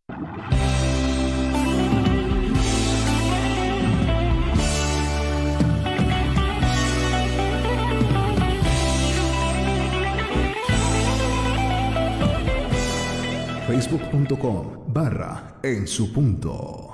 Facebook.com/En Su Punto.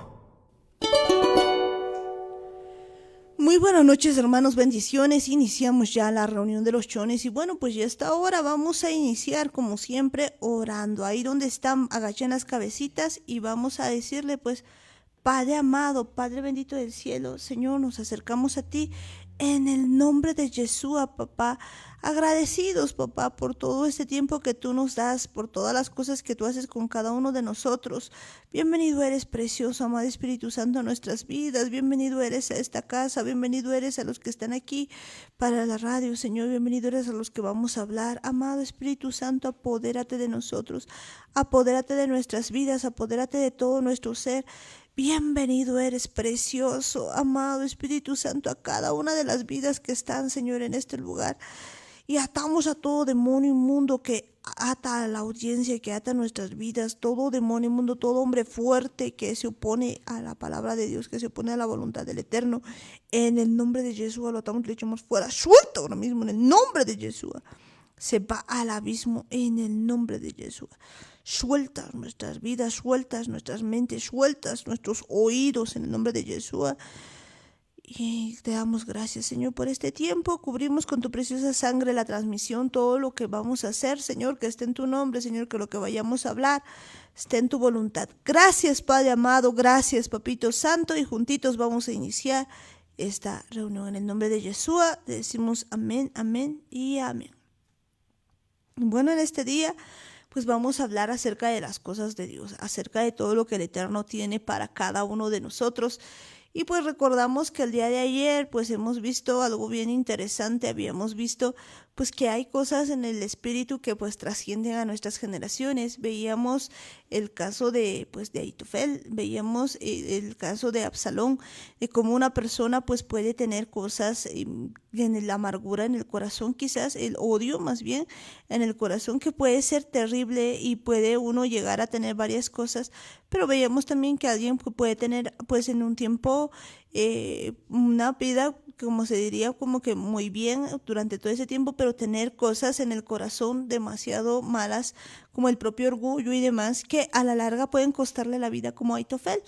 Muy buenas noches, hermanos, bendiciones. Iniciamos ya la reunión de los chones y bueno, pues ya está hora. Vamos a iniciar como siempre orando. Ahí donde están, agachen las cabecitas y vamos a decirle pues: Padre amado, Padre bendito del cielo, Señor, nos acercamos a ti en el nombre de Yeshua, papá. Agradecidos, papá, por todo este tiempo que tú nos das, por todas las cosas que tú haces con cada uno de nosotros. Bienvenido eres, precioso, amado Espíritu Santo, a nuestras vidas. Bienvenido eres a esta casa. Bienvenido eres a los que están aquí para la radio, Señor. Bienvenido eres a los que vamos a hablar. Amado Espíritu Santo, apodérate de nosotros. Apodérate de nuestras vidas. Apodérate de todo nuestro ser. Bienvenido eres, precioso, amado Espíritu Santo, a cada una de las vidas que están, Señor, en este lugar. Y atamos a todo demonio inmundo que ata a la audiencia, que ata a nuestras vidas, todo demonio inmundo, todo hombre fuerte que se opone a la palabra de Dios, que se opone a la voluntad del Eterno. En el nombre de Jesús lo atamos y le echamos fuera. Suelta ahora mismo en el nombre de Jesús. Se va al abismo en el nombre de Jesús. Sueltas nuestras vidas, sueltas nuestras mentes, sueltas nuestros oídos en el nombre de Jesús. Y te damos gracias, Señor, por este tiempo. Cubrimos con tu preciosa sangre la transmisión, todo lo que vamos a hacer, Señor, que esté en tu nombre, Señor, que lo que vayamos a hablar esté en tu voluntad. Gracias, Padre amado, gracias, Papito Santo, y juntitos vamos a iniciar esta reunión. En el nombre de Yeshua decimos amén, amén y amén. Bueno, en este día pues vamos a hablar acerca de las cosas de Dios, acerca de todo lo que el Eterno tiene para cada uno de nosotros. Y pues recordamos que el día de ayer pues hemos visto algo bien interesante. Habíamos visto pues que hay cosas en el espíritu que pues trascienden a nuestras generaciones. Veíamos el caso de Ahitofel, veíamos el caso de Absalón, de cómo una persona pues puede tener cosas en la amargura en el corazón, quizás el odio más bien en el corazón, que puede ser terrible y puede uno llegar a tener varias cosas. Pero veíamos también que alguien puede tener pues en un tiempo una vida, como se diría, como que muy bien durante todo ese tiempo, pero tener cosas en el corazón demasiado malas, como el propio orgullo y demás, que a la larga pueden costarle la vida, como Ahitofel,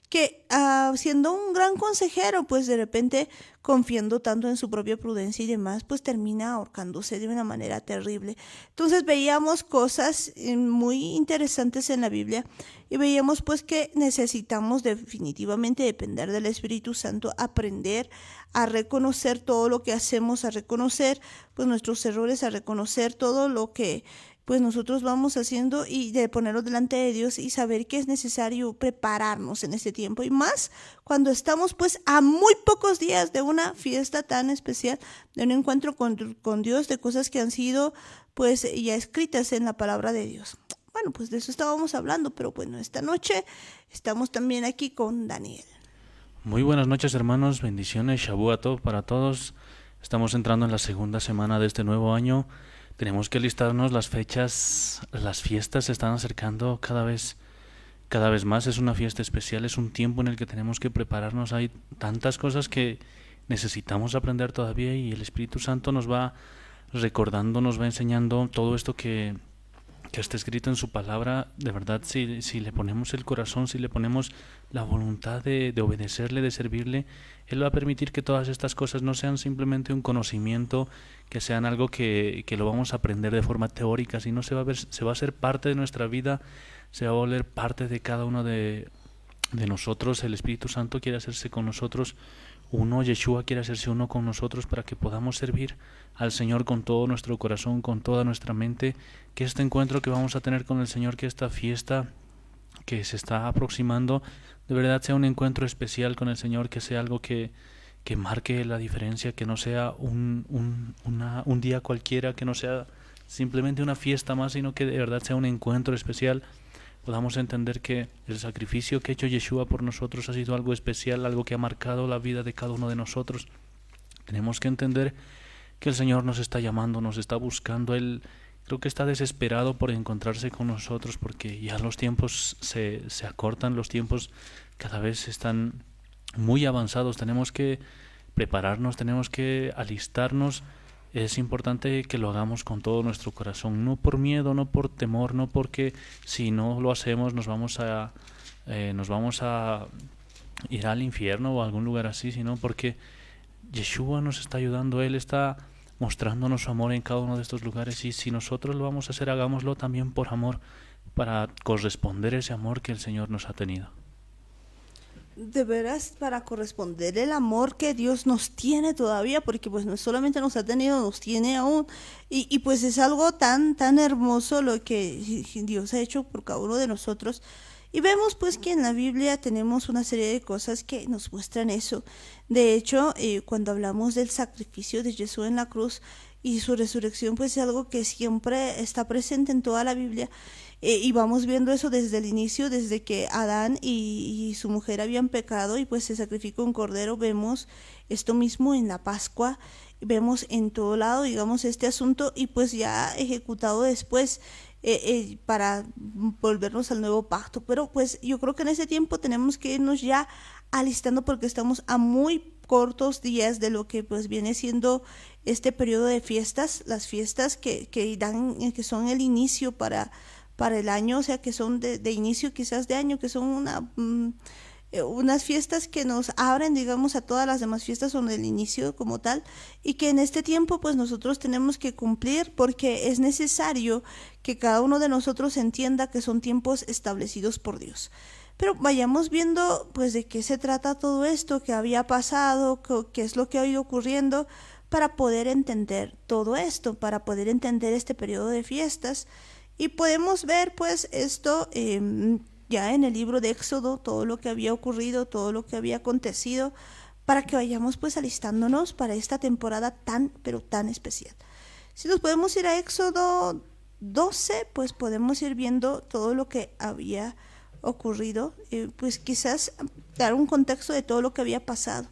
que siendo un gran consejero, pues de repente confiando tanto en su propia prudencia y demás, pues termina ahorcándose de una manera terrible. Entonces veíamos cosas muy interesantes en la Biblia y veíamos pues que necesitamos definitivamente depender del Espíritu Santo, aprender a reconocer todo lo que hacemos, a reconocer pues nuestros errores, a reconocer todo lo que pues nosotros vamos haciendo y de ponerlo delante de Dios y saber que es necesario prepararnos en este tiempo, y más cuando estamos pues a muy pocos días de una fiesta tan especial, de un encuentro con Dios, de cosas que han sido pues ya escritas en la palabra de Dios. Bueno, pues de eso estábamos hablando, pero bueno, esta noche estamos también aquí con Daniel. Muy buenas noches, hermanos, bendiciones, Shabbat Tov para todos. Estamos entrando en la segunda semana de este nuevo año. Tenemos que alistarnos, las fechas, las fiestas se están acercando cada vez más. Es una fiesta especial, es un tiempo en el que tenemos que prepararnos. Hay tantas cosas que necesitamos aprender todavía y el Espíritu Santo nos va recordando, nos va enseñando todo esto que está escrito en su palabra. De verdad, si le ponemos el corazón, si le ponemos la voluntad de obedecerle, de servirle, Él va a permitir que todas estas cosas no sean simplemente un conocimiento, que sean algo que lo vamos a aprender de forma teórica, sino se va a hacer parte de nuestra vida, se va a volver parte de cada uno de nosotros. El Espíritu Santo quiere hacerse con nosotros uno, Yeshua quiere hacerse uno con nosotros para que podamos servir al Señor con todo nuestro corazón, con toda nuestra mente. Que este encuentro que vamos a tener con el Señor, que esta fiesta que se está aproximando, de verdad sea un encuentro especial con el Señor, que sea algo que marque la diferencia, que no sea un día cualquiera, que no sea simplemente una fiesta más, sino que de verdad sea un encuentro especial. Podamos entender que el sacrificio que ha hecho Yeshua por nosotros ha sido algo especial, algo que ha marcado la vida de cada uno de nosotros. Tenemos que entender que el Señor nos está llamando, nos está buscando. Él creo que está desesperado por encontrarse con nosotros porque ya los tiempos se acortan, los tiempos cada vez están muy avanzados. Tenemos que prepararnos, tenemos que alistarnos. Es importante que lo hagamos con todo nuestro corazón, no por miedo, no por temor, no porque si no lo hacemos nos vamos a ir al infierno o a algún lugar así, sino porque Yeshua nos está ayudando, Él está mostrándonos su amor en cada uno de estos lugares, y si nosotros lo vamos a hacer, hagámoslo también por amor, para corresponder ese amor que el Señor nos ha tenido. De veras, para corresponder el amor que Dios nos tiene todavía, porque pues no solamente nos ha tenido, nos tiene aún, y pues es algo tan hermoso lo que Dios ha hecho por cada uno de nosotros. Y vemos pues que en la Biblia tenemos una serie de cosas que nos muestran eso. De hecho, cuando hablamos del sacrificio de Jesús en la cruz y su resurrección, pues es algo que siempre está presente en toda la Biblia. Y vamos viendo eso desde el inicio, desde que Adán y su mujer habían pecado y pues se sacrificó un cordero. Vemos esto mismo en la Pascua, vemos en todo lado, digamos, este asunto, y pues ya ejecutado después para volvernos al nuevo pacto. Pero pues yo creo que en ese tiempo tenemos que irnos ya alistando, porque estamos a muy cortos días de lo que pues viene siendo este periodo de fiestas, las fiestas que son el inicio para el año, o sea, que son de inicio quizás de año, que son unas fiestas que nos abren, digamos, a todas las demás fiestas, son el inicio como tal, y que en este tiempo pues nosotros tenemos que cumplir, porque es necesario que cada uno de nosotros entienda que son tiempos establecidos por Dios. Pero vayamos viendo pues de qué se trata todo esto, qué había pasado, qué es lo que ha ido ocurriendo, para poder entender todo esto, para poder entender este periodo de fiestas. Y podemos ver pues esto ya en el libro de Éxodo, todo lo que había ocurrido, todo lo que había acontecido, para que vayamos pues alistándonos para esta temporada tan, pero tan especial. Si nos podemos ir a Éxodo 12, pues podemos ir viendo todo lo que había ocurrido, pues quizás dar un contexto de todo lo que había pasado.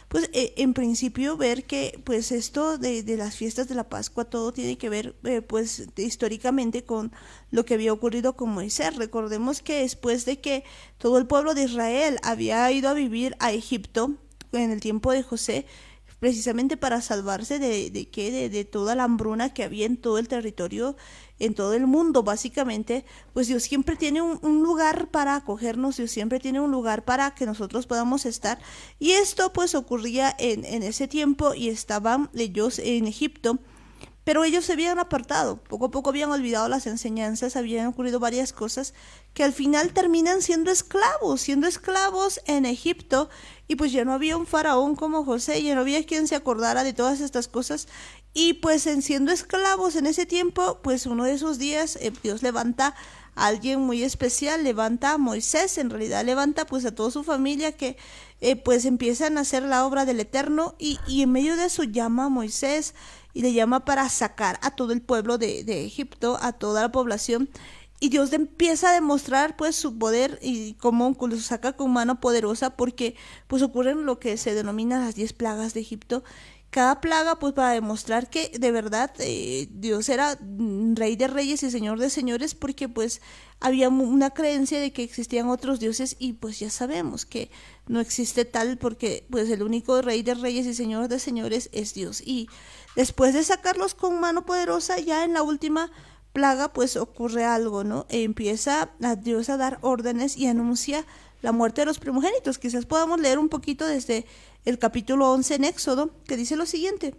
Pues en principio ver que pues esto de las fiestas de la Pascua, todo tiene que ver pues históricamente con lo que había ocurrido con Moisés. Recordemos que después de que todo el pueblo de Israel había ido a vivir a Egipto en el tiempo de José, precisamente para salvarse de toda la hambruna que había en todo el territorio, en todo el mundo básicamente, pues Dios siempre tiene un lugar para acogernos, Dios siempre tiene un lugar para que nosotros podamos estar, y esto pues ocurría en ese tiempo, y estaban ellos en Egipto, pero ellos se habían apartado, poco a poco habían olvidado las enseñanzas, habían ocurrido varias cosas que al final terminan siendo esclavos en Egipto, y pues ya no había un faraón como José, ya no había quien se acordara de todas estas cosas, y pues en siendo esclavos en ese tiempo, pues uno de esos días Dios levanta a alguien muy especial, levanta a Moisés, en realidad levanta pues a toda su familia que pues empiezan a hacer la obra del Eterno, y en medio de eso llama a Moisés y le llama para sacar a todo el pueblo de Egipto, a toda la población, y Dios empieza a demostrar pues su poder y cómo lo saca con mano poderosa, porque pues ocurren lo que se denomina las 10 plagas de Egipto. Cada plaga pues para demostrar que de verdad Dios era rey de reyes y señor de señores, porque pues había una creencia de que existían otros dioses, y pues ya sabemos que no existe tal, porque pues el único rey de reyes y señor de señores es Dios. Y después de sacarlos con mano poderosa, ya en la última plaga pues ocurre algo, ¿no? Empieza a Dios a dar órdenes y anuncia la muerte de los primogénitos. Quizás podamos leer un poquito desde el capítulo 11 en Éxodo, que dice lo siguiente: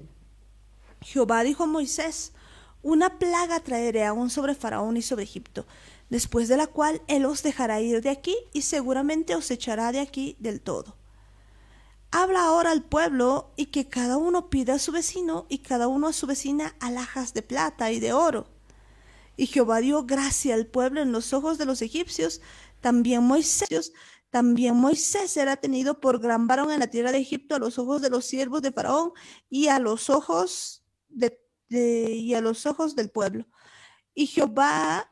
Jehová dijo a Moisés: una plaga traeré aún sobre Faraón y sobre Egipto, después de la cual él os dejará ir de aquí, y seguramente os echará de aquí del todo. Habla ahora al pueblo, y que cada uno pida a su vecino y cada uno a su vecina alhajas de plata y de oro. Y Jehová dio gracia al pueblo en los ojos de los egipcios. También Moisés era tenido por gran varón en la tierra de Egipto a los ojos de los siervos de Faraón y a los ojos y a los ojos del pueblo. Y Jehová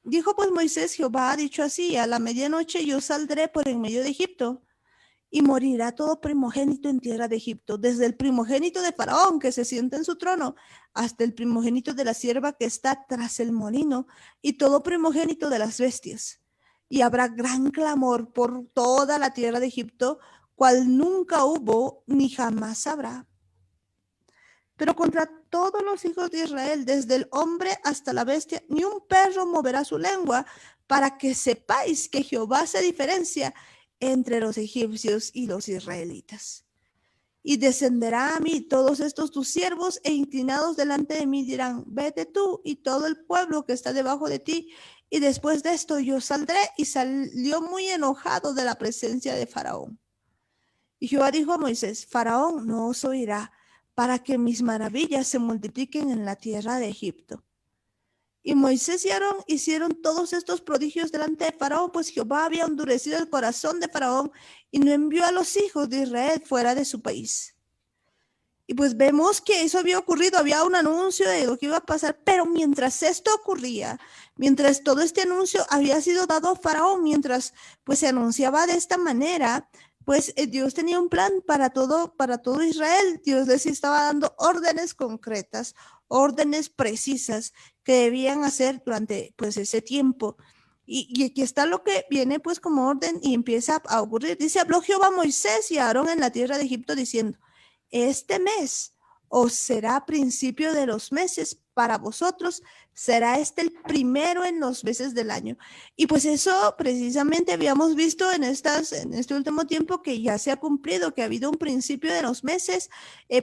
dijo pues Moisés: Jehová ha dicho así: a la medianoche yo saldré por en medio de Egipto, y morirá todo primogénito en tierra de Egipto, desde el primogénito de Faraón que se sienta en su trono, hasta el primogénito de la sierva que está tras el molino, y todo primogénito de las bestias. Y habrá gran clamor por toda la tierra de Egipto, cual nunca hubo ni jamás habrá. Pero contra todos los hijos de Israel, desde el hombre hasta la bestia, ni un perro moverá su lengua, para que sepáis que Jehová se diferencia entre los egipcios y los israelitas. Y descenderá a mí todos estos tus siervos, e inclinados delante de mí dirán, vete tú y todo el pueblo que está debajo de ti. Y después de esto yo saldré. Y salió muy enojado de la presencia de Faraón. Y Jehová dijo a Moisés, Faraón no os oirá, para que mis maravillas se multipliquen en la tierra de Egipto. Y Moisés y Aarón hicieron todos estos prodigios delante de Faraón, pues Jehová había endurecido el corazón de Faraón y no envió a los hijos de Israel fuera de su país. Y pues vemos que eso había ocurrido, había un anuncio de lo que iba a pasar, pero mientras esto ocurría, mientras todo este anuncio había sido dado a Faraón, mientras pues se anunciaba de esta manera, pues Dios tenía un plan para todo Israel. Dios les estaba dando órdenes concretas, órdenes precisas que debían hacer durante pues ese tiempo. Y aquí está lo que viene pues como orden y empieza a ocurrir. Dice, habló Jehová a Moisés y a Aarón en la tierra de Egipto diciendo, este mes os será principio de los meses para vosotros, será este el primero en los meses del año. Y pues eso precisamente habíamos visto en este último tiempo que ya se ha cumplido, que ha habido un principio de los meses,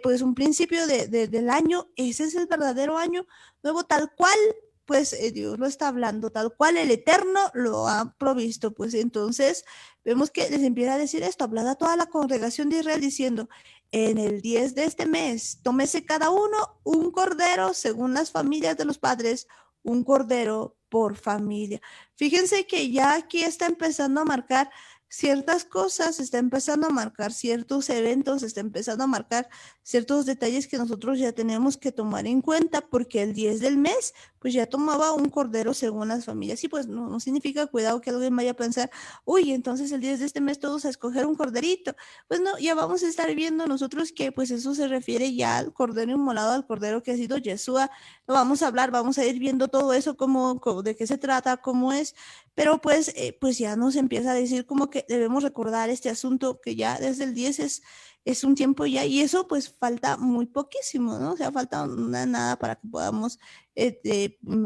pues un principio del año. Ese es el verdadero año nuevo, tal cual pues Dios lo está hablando, tal cual el Eterno lo ha provisto. Pues entonces vemos que les empieza a decir esto, hablad a toda la congregación de Israel diciendo, en el 10 de este mes, tómese cada uno un cordero según las familias de los padres, un cordero por familia. Fíjense que ya aquí está empezando a marcar ciertas cosas, está empezando a marcar ciertos eventos, está empezando a marcar ciertos detalles que nosotros ya tenemos que tomar en cuenta, porque el 10 del mes, pues ya tomaba un cordero según las familias. Y pues no significa, cuidado, que alguien vaya a pensar, uy, entonces el 10 de este mes todos a escoger un corderito. Pues no, ya vamos a estar viendo nosotros que pues eso se refiere ya al cordero inmolado, al cordero que ha sido Yeshua. Lo vamos a hablar, vamos a ir viendo todo eso, cómo de qué se trata, cómo es, pero pues ya nos empieza a decir como que debemos recordar este asunto que ya desde el 10 es un tiempo ya, y eso pues falta muy poquísimo, ¿no? O sea, falta nada para que podamos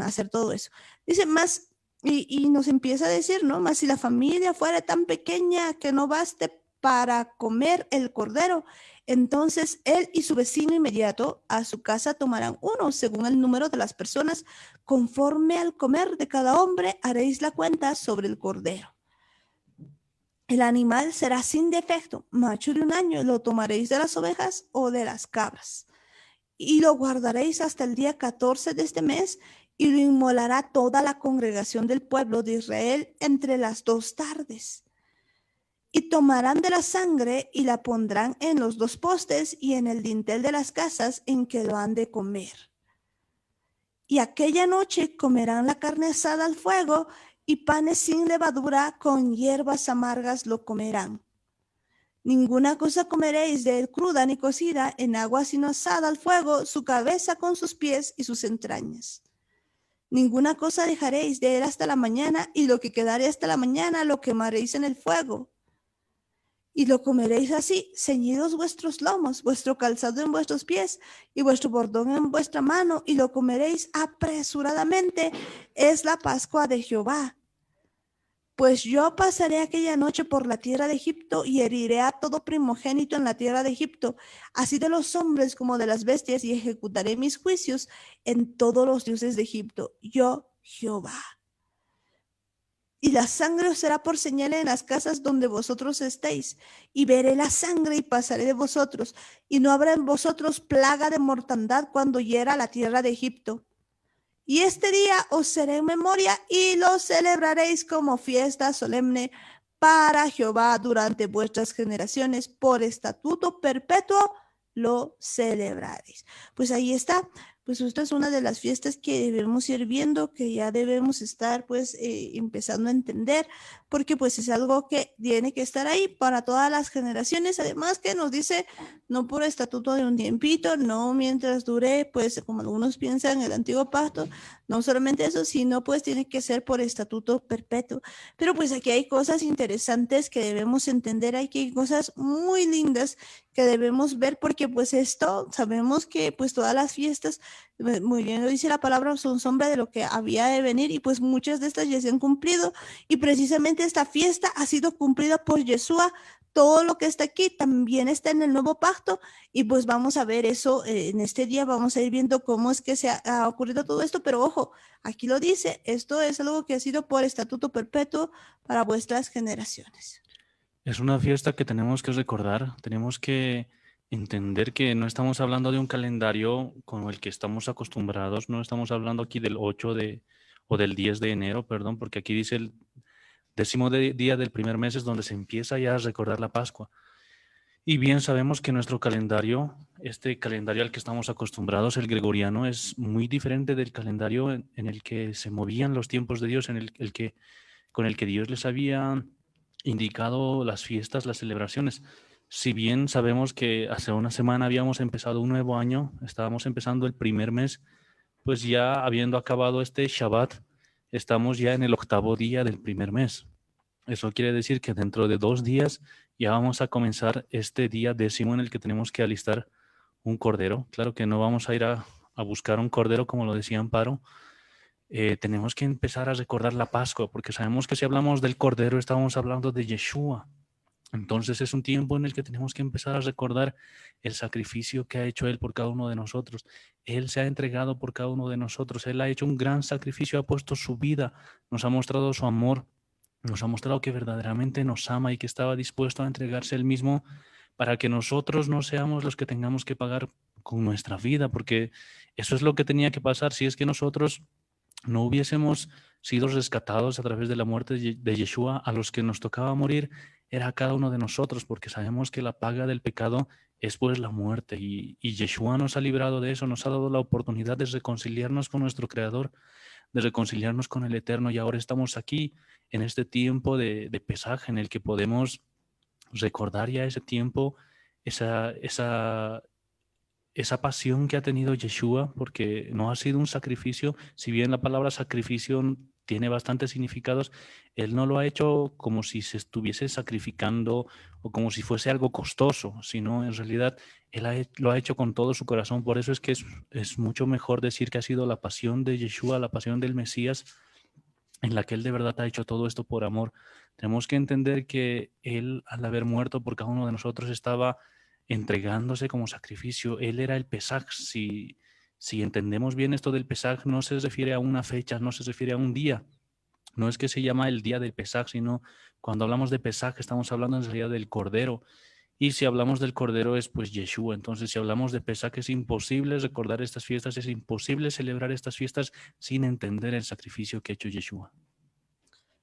hacer todo eso. Dice más, y nos empieza a decir, ¿no? Más si la familia fuera tan pequeña que no baste para comer el cordero, entonces él y su vecino inmediato a su casa tomarán uno, según el número de las personas, conforme al comer de cada hombre haréis la cuenta sobre el cordero. El animal será sin defecto, macho de un año, lo tomaréis de las ovejas o de las cabras, y lo guardaréis hasta el día 14 de este mes, y lo inmolará toda la congregación del pueblo de Israel entre las 2 tardes. Y tomarán de la sangre y la pondrán en los 2 postes y en el dintel de las casas en que lo han de comer. Y aquella noche comerán la carne asada al fuego, y panes sin levadura con hierbas amargas lo comerán. Ninguna cosa comeréis de él cruda ni cocida en agua, sino asada al fuego, su cabeza con sus pies y sus entrañas. Ninguna cosa dejaréis de él hasta la mañana, y lo que quedare hasta la mañana lo quemaréis en el fuego. Y lo comeréis así, ceñidos vuestros lomos, vuestro calzado en vuestros pies y vuestro bordón en vuestra mano, y lo comeréis apresuradamente. Es la Pascua de Jehová. Pues yo pasaré aquella noche por la tierra de Egipto y heriré a todo primogénito en la tierra de Egipto, así de los hombres como de las bestias, y ejecutaré mis juicios en todos los dioses de Egipto. Yo, Jehová. Y la sangre os será por señal en las casas donde vosotros estéis, y veré la sangre y pasaré de vosotros, y no habrá en vosotros plaga de mortandad cuando hiera la tierra de Egipto. Y este día os será en memoria, y lo celebraréis como fiesta solemne para Jehová durante vuestras generaciones, por estatuto perpetuo lo celebraréis. Pues ahí está. pues esta es una de las fiestas que debemos ir viendo, que ya debemos estar pues empezando a entender, porque pues es algo que tiene que estar ahí para todas las generaciones, además que nos dice no por estatuto de un tiempito, no mientras dure, pues como algunos piensan el antiguo pacto, no solamente eso, sino pues tiene que ser por estatuto perpetuo. Pero pues aquí hay cosas interesantes que debemos entender, aquí hay cosas muy lindas que debemos ver, porque pues esto, sabemos que pues todas las fiestas, muy bien lo dice la palabra, son sombra de lo que había de venir, y pues muchas de estas ya se han cumplido, y precisamente esta fiesta ha sido cumplida por Yeshua. Todo lo que está aquí también está en el nuevo pacto, y pues vamos a ver eso en este día, vamos a ir viendo cómo es que se ha ocurrido todo esto, pero ojo, aquí lo dice, esto es algo que ha sido por estatuto perpetuo para vuestras generaciones. Es una fiesta que tenemos que recordar, tenemos que entender que no estamos hablando de un calendario con el que estamos acostumbrados, no estamos hablando aquí del 8 o del 10 de enero, perdón, porque aquí dice el día del primer mes es donde se empieza ya a recordar la Pascua. Y bien sabemos que nuestro calendario, este calendario al que estamos acostumbrados, el gregoriano, es muy diferente del calendario en el que se movían los tiempos de Dios, con el que Dios les había indicado las fiestas, las celebraciones. Si bien sabemos que hace una semana habíamos empezado un nuevo año, estábamos empezando el primer mes, pues ya habiendo acabado este Shabbat, estamos ya en el 8º día del primer mes. Eso quiere decir que dentro de 2 días ya vamos a comenzar este día 10º en el que tenemos que alistar un cordero. Claro que no vamos a ir a buscar un cordero, como lo decía Amparo. Tenemos que empezar a recordar la Pascua, porque sabemos que si hablamos del cordero estamos hablando de Yeshua. Entonces es un tiempo en el que tenemos que empezar a recordar el sacrificio que ha hecho Él por cada uno de nosotros. Él se ha entregado por cada uno de nosotros. Él ha hecho un gran sacrificio, ha puesto su vida, nos ha mostrado su amor, nos ha mostrado que verdaderamente nos ama y que estaba dispuesto a entregarse Él mismo para que nosotros no seamos los que tengamos que pagar con nuestra vida, porque eso es lo que tenía que pasar si es que nosotros no hubiésemos sido rescatados a través de la muerte de Yeshua. A los que nos tocaba morir era a cada uno de nosotros, porque sabemos que la paga del pecado es pues la muerte, y Yeshua nos ha librado de eso, nos ha dado la oportunidad de reconciliarnos con nuestro Creador, de reconciliarnos con el Eterno, y ahora estamos aquí en este tiempo de Pesaj en el que podemos recordar ya ese tiempo, esa pasión que ha tenido Yeshua, porque no ha sido un sacrificio. Si bien la palabra sacrificio tiene bastantes significados, Él no lo ha hecho como si se estuviese sacrificando o como si fuese algo costoso, sino en realidad Él lo ha hecho con todo su corazón. Por eso es que es mucho mejor decir que ha sido la pasión de Yeshua, la pasión del Mesías, en la que Él de verdad ha hecho todo esto por amor. Tenemos que entender que Él, al haber muerto por cada uno de nosotros, estaba entregándose como sacrificio. Él era el Pesaj. Si entendemos bien esto del Pesaj, no se refiere a una fecha, no se refiere a un día. No es que se llama el día del Pesaj, sino cuando hablamos de Pesaj estamos hablando en realidad del Cordero. Y si hablamos del Cordero es pues Yeshua. Entonces, si hablamos de Pesaj, es imposible recordar estas fiestas, es imposible celebrar estas fiestas sin entender el sacrificio que ha hecho Yeshua.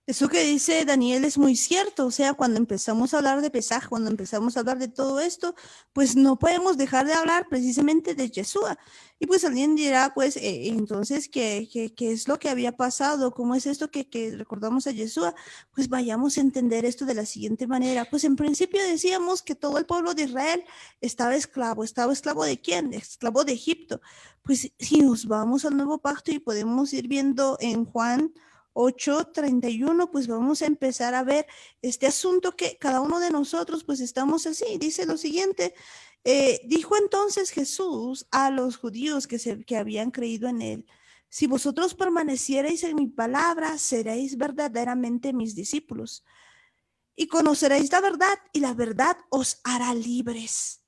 Eso que dice Daniel es muy cierto, o sea, cuando empezamos a hablar de Pesaj, cuando empezamos a hablar de todo esto, pues no podemos dejar de hablar precisamente de Yeshua. Y pues alguien dirá, pues, entonces, ¿qué es lo que había pasado? ¿Cómo es esto que recordamos a Yeshua? Pues vayamos a entender esto de la siguiente manera. Pues en principio decíamos que todo el pueblo de Israel estaba esclavo. ¿Estaba esclavo de quién? Esclavo de Egipto. Pues si nos vamos al nuevo pacto y podemos ir viendo en Juan 8:31, pues vamos a empezar a ver este asunto que cada uno de nosotros pues estamos así. Dice lo siguiente, dijo entonces Jesús a los judíos que habían creído en él: si vosotros permaneciereis en mi palabra, seréis verdaderamente mis discípulos y conoceréis la verdad, y la verdad os hará libres.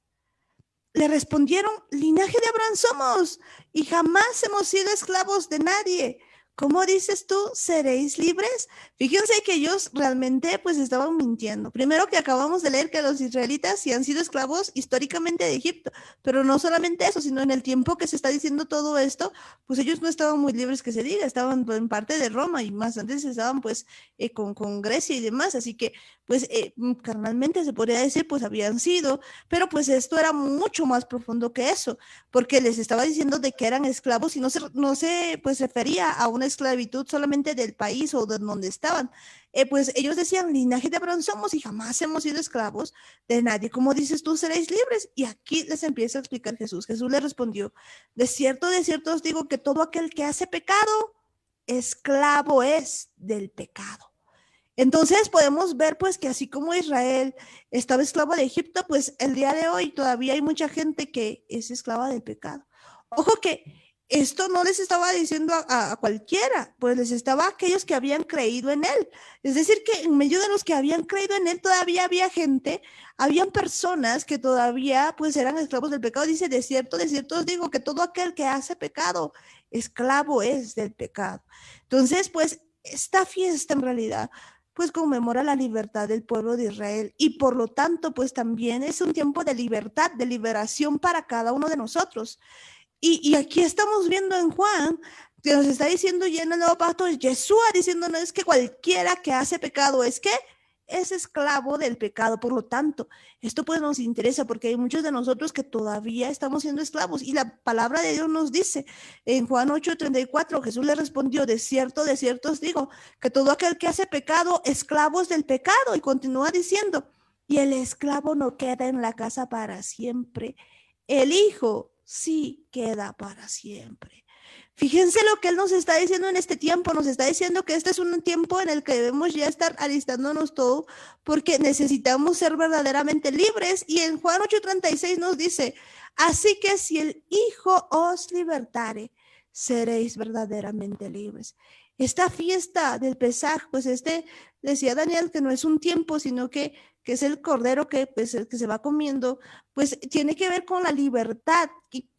Le respondieron: linaje de Abraham somos y jamás hemos sido esclavos de nadie. ¿Cómo dices tú, seréis libres? Fíjense que ellos realmente pues estaban mintiendo. Primero, que acabamos de leer que los israelitas sí han sido esclavos históricamente de Egipto, pero no solamente eso, sino en el tiempo que se está diciendo todo esto, pues ellos no estaban muy libres, que se diga, estaban en parte de Roma, y más antes estaban pues con Grecia y demás. Así que pues carnalmente se podría decir, pues habían sido, pero pues esto era mucho más profundo que eso, porque les estaba diciendo de que eran esclavos y no se pues refería a una esclavitud solamente del país o de donde estaban. Pues ellos decían, linaje de Abraham somos y jamás hemos sido esclavos de nadie. Como dices tú, seréis libres. Y aquí les empieza a explicar Jesús. Jesús le respondió, de cierto os digo que todo aquel que hace pecado, esclavo es del pecado. Entonces podemos ver pues que así como Israel estaba esclavo de Egipto, pues el día de hoy todavía hay mucha gente que es esclava del pecado. Ojo que esto no les estaba diciendo a cualquiera, pues les estaba a aquellos que habían creído en él. Es decir, que en medio de los que habían creído en él todavía había gente, habían personas que todavía pues eran esclavos del pecado. Dice, de cierto os digo que todo aquel que hace pecado, esclavo es del pecado. Entonces, pues esta fiesta en realidad pues conmemora la libertad del pueblo de Israel y por lo tanto pues también es un tiempo de libertad, de liberación para cada uno de nosotros. Y aquí estamos viendo en Juan que nos está diciendo ya en el nuevo pacto, Yeshua diciendo no es que cualquiera que hace pecado es que es esclavo del pecado. Por lo tanto, esto pues nos interesa porque hay muchos de nosotros que todavía estamos siendo esclavos y la palabra de Dios nos dice en Juan 8:34, Jesús le respondió, de cierto os digo, que todo aquel que hace pecado, esclavo es del pecado. Y continúa diciendo, y el esclavo no queda en la casa para siempre, el hijo sí queda para siempre. Fíjense lo que él nos está diciendo en este tiempo, nos está diciendo que este es un tiempo en el que debemos ya estar alistándonos todo porque necesitamos ser verdaderamente libres y en Juan 8:36 nos dice, así que si el Hijo os libertare, seréis verdaderamente libres. Esta fiesta del Pesaj, pues decía Daniel que no es un tiempo, sino que es el cordero que, pues, el que se va comiendo, pues tiene que ver con la libertad.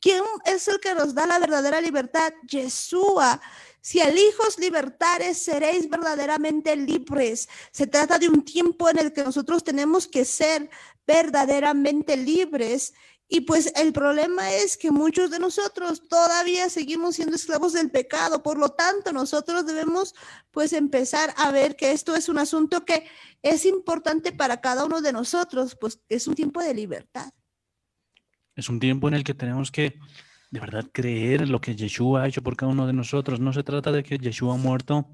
¿Quién es el que nos da la verdadera libertad? Yeshua. Si el Hijo os libertare, seréis verdaderamente libres. Se trata de un tiempo en el que nosotros tenemos que ser verdaderamente libres. Y pues el problema es que muchos de nosotros todavía seguimos siendo esclavos del pecado. Por lo tanto, nosotros debemos pues empezar a ver que esto es un asunto que es importante para cada uno de nosotros, pues es un tiempo de libertad. Es un tiempo en el que tenemos que de verdad creer en lo que Yeshua ha hecho por cada uno de nosotros. No se trata de que Yeshua ha muerto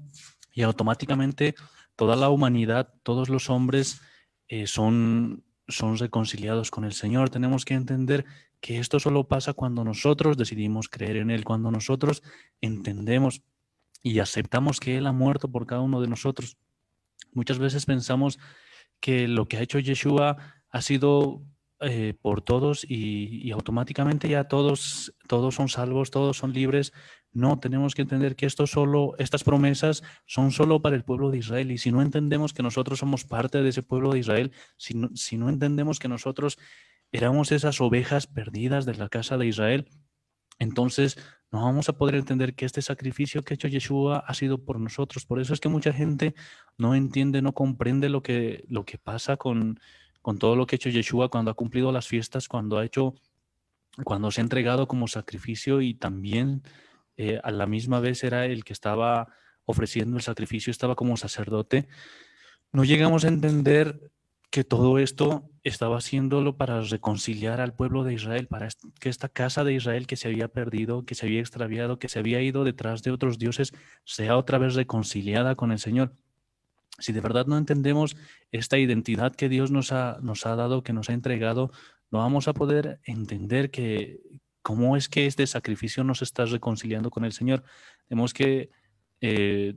y automáticamente toda la humanidad, todos los hombres son reconciliados con el Señor. Tenemos que entender que esto solo pasa cuando nosotros decidimos creer en Él, cuando nosotros entendemos y aceptamos que Él ha muerto por cada uno de nosotros. Muchas veces pensamos que lo que ha hecho Yeshua ha sido por todos y automáticamente ya todos son salvos, todos son libres. No, tenemos que entender que estas promesas son solo para el pueblo de Israel. Y si no entendemos que nosotros somos parte de ese pueblo de Israel, si no entendemos que nosotros éramos esas ovejas perdidas de la casa de Israel, entonces no vamos a poder entender que este sacrificio que ha hecho Yeshua ha sido por nosotros. Por eso es que mucha gente no entiende, no comprende lo que pasa con todo lo que ha hecho Yeshua cuando ha cumplido las fiestas, cuando se ha entregado como sacrificio y también a la misma vez era el que estaba ofreciendo el sacrificio, estaba como sacerdote. No llegamos a entender que todo esto estaba haciéndolo para reconciliar al pueblo de Israel, para que esta casa de Israel que se había perdido, que se había extraviado, que se había ido detrás de otros dioses, sea otra vez reconciliada con el Señor. Si de verdad no entendemos esta identidad que Dios nos ha dado, que nos ha entregado, no vamos a poder entender cómo es que este sacrificio nos está reconciliando con el Señor. Tenemos que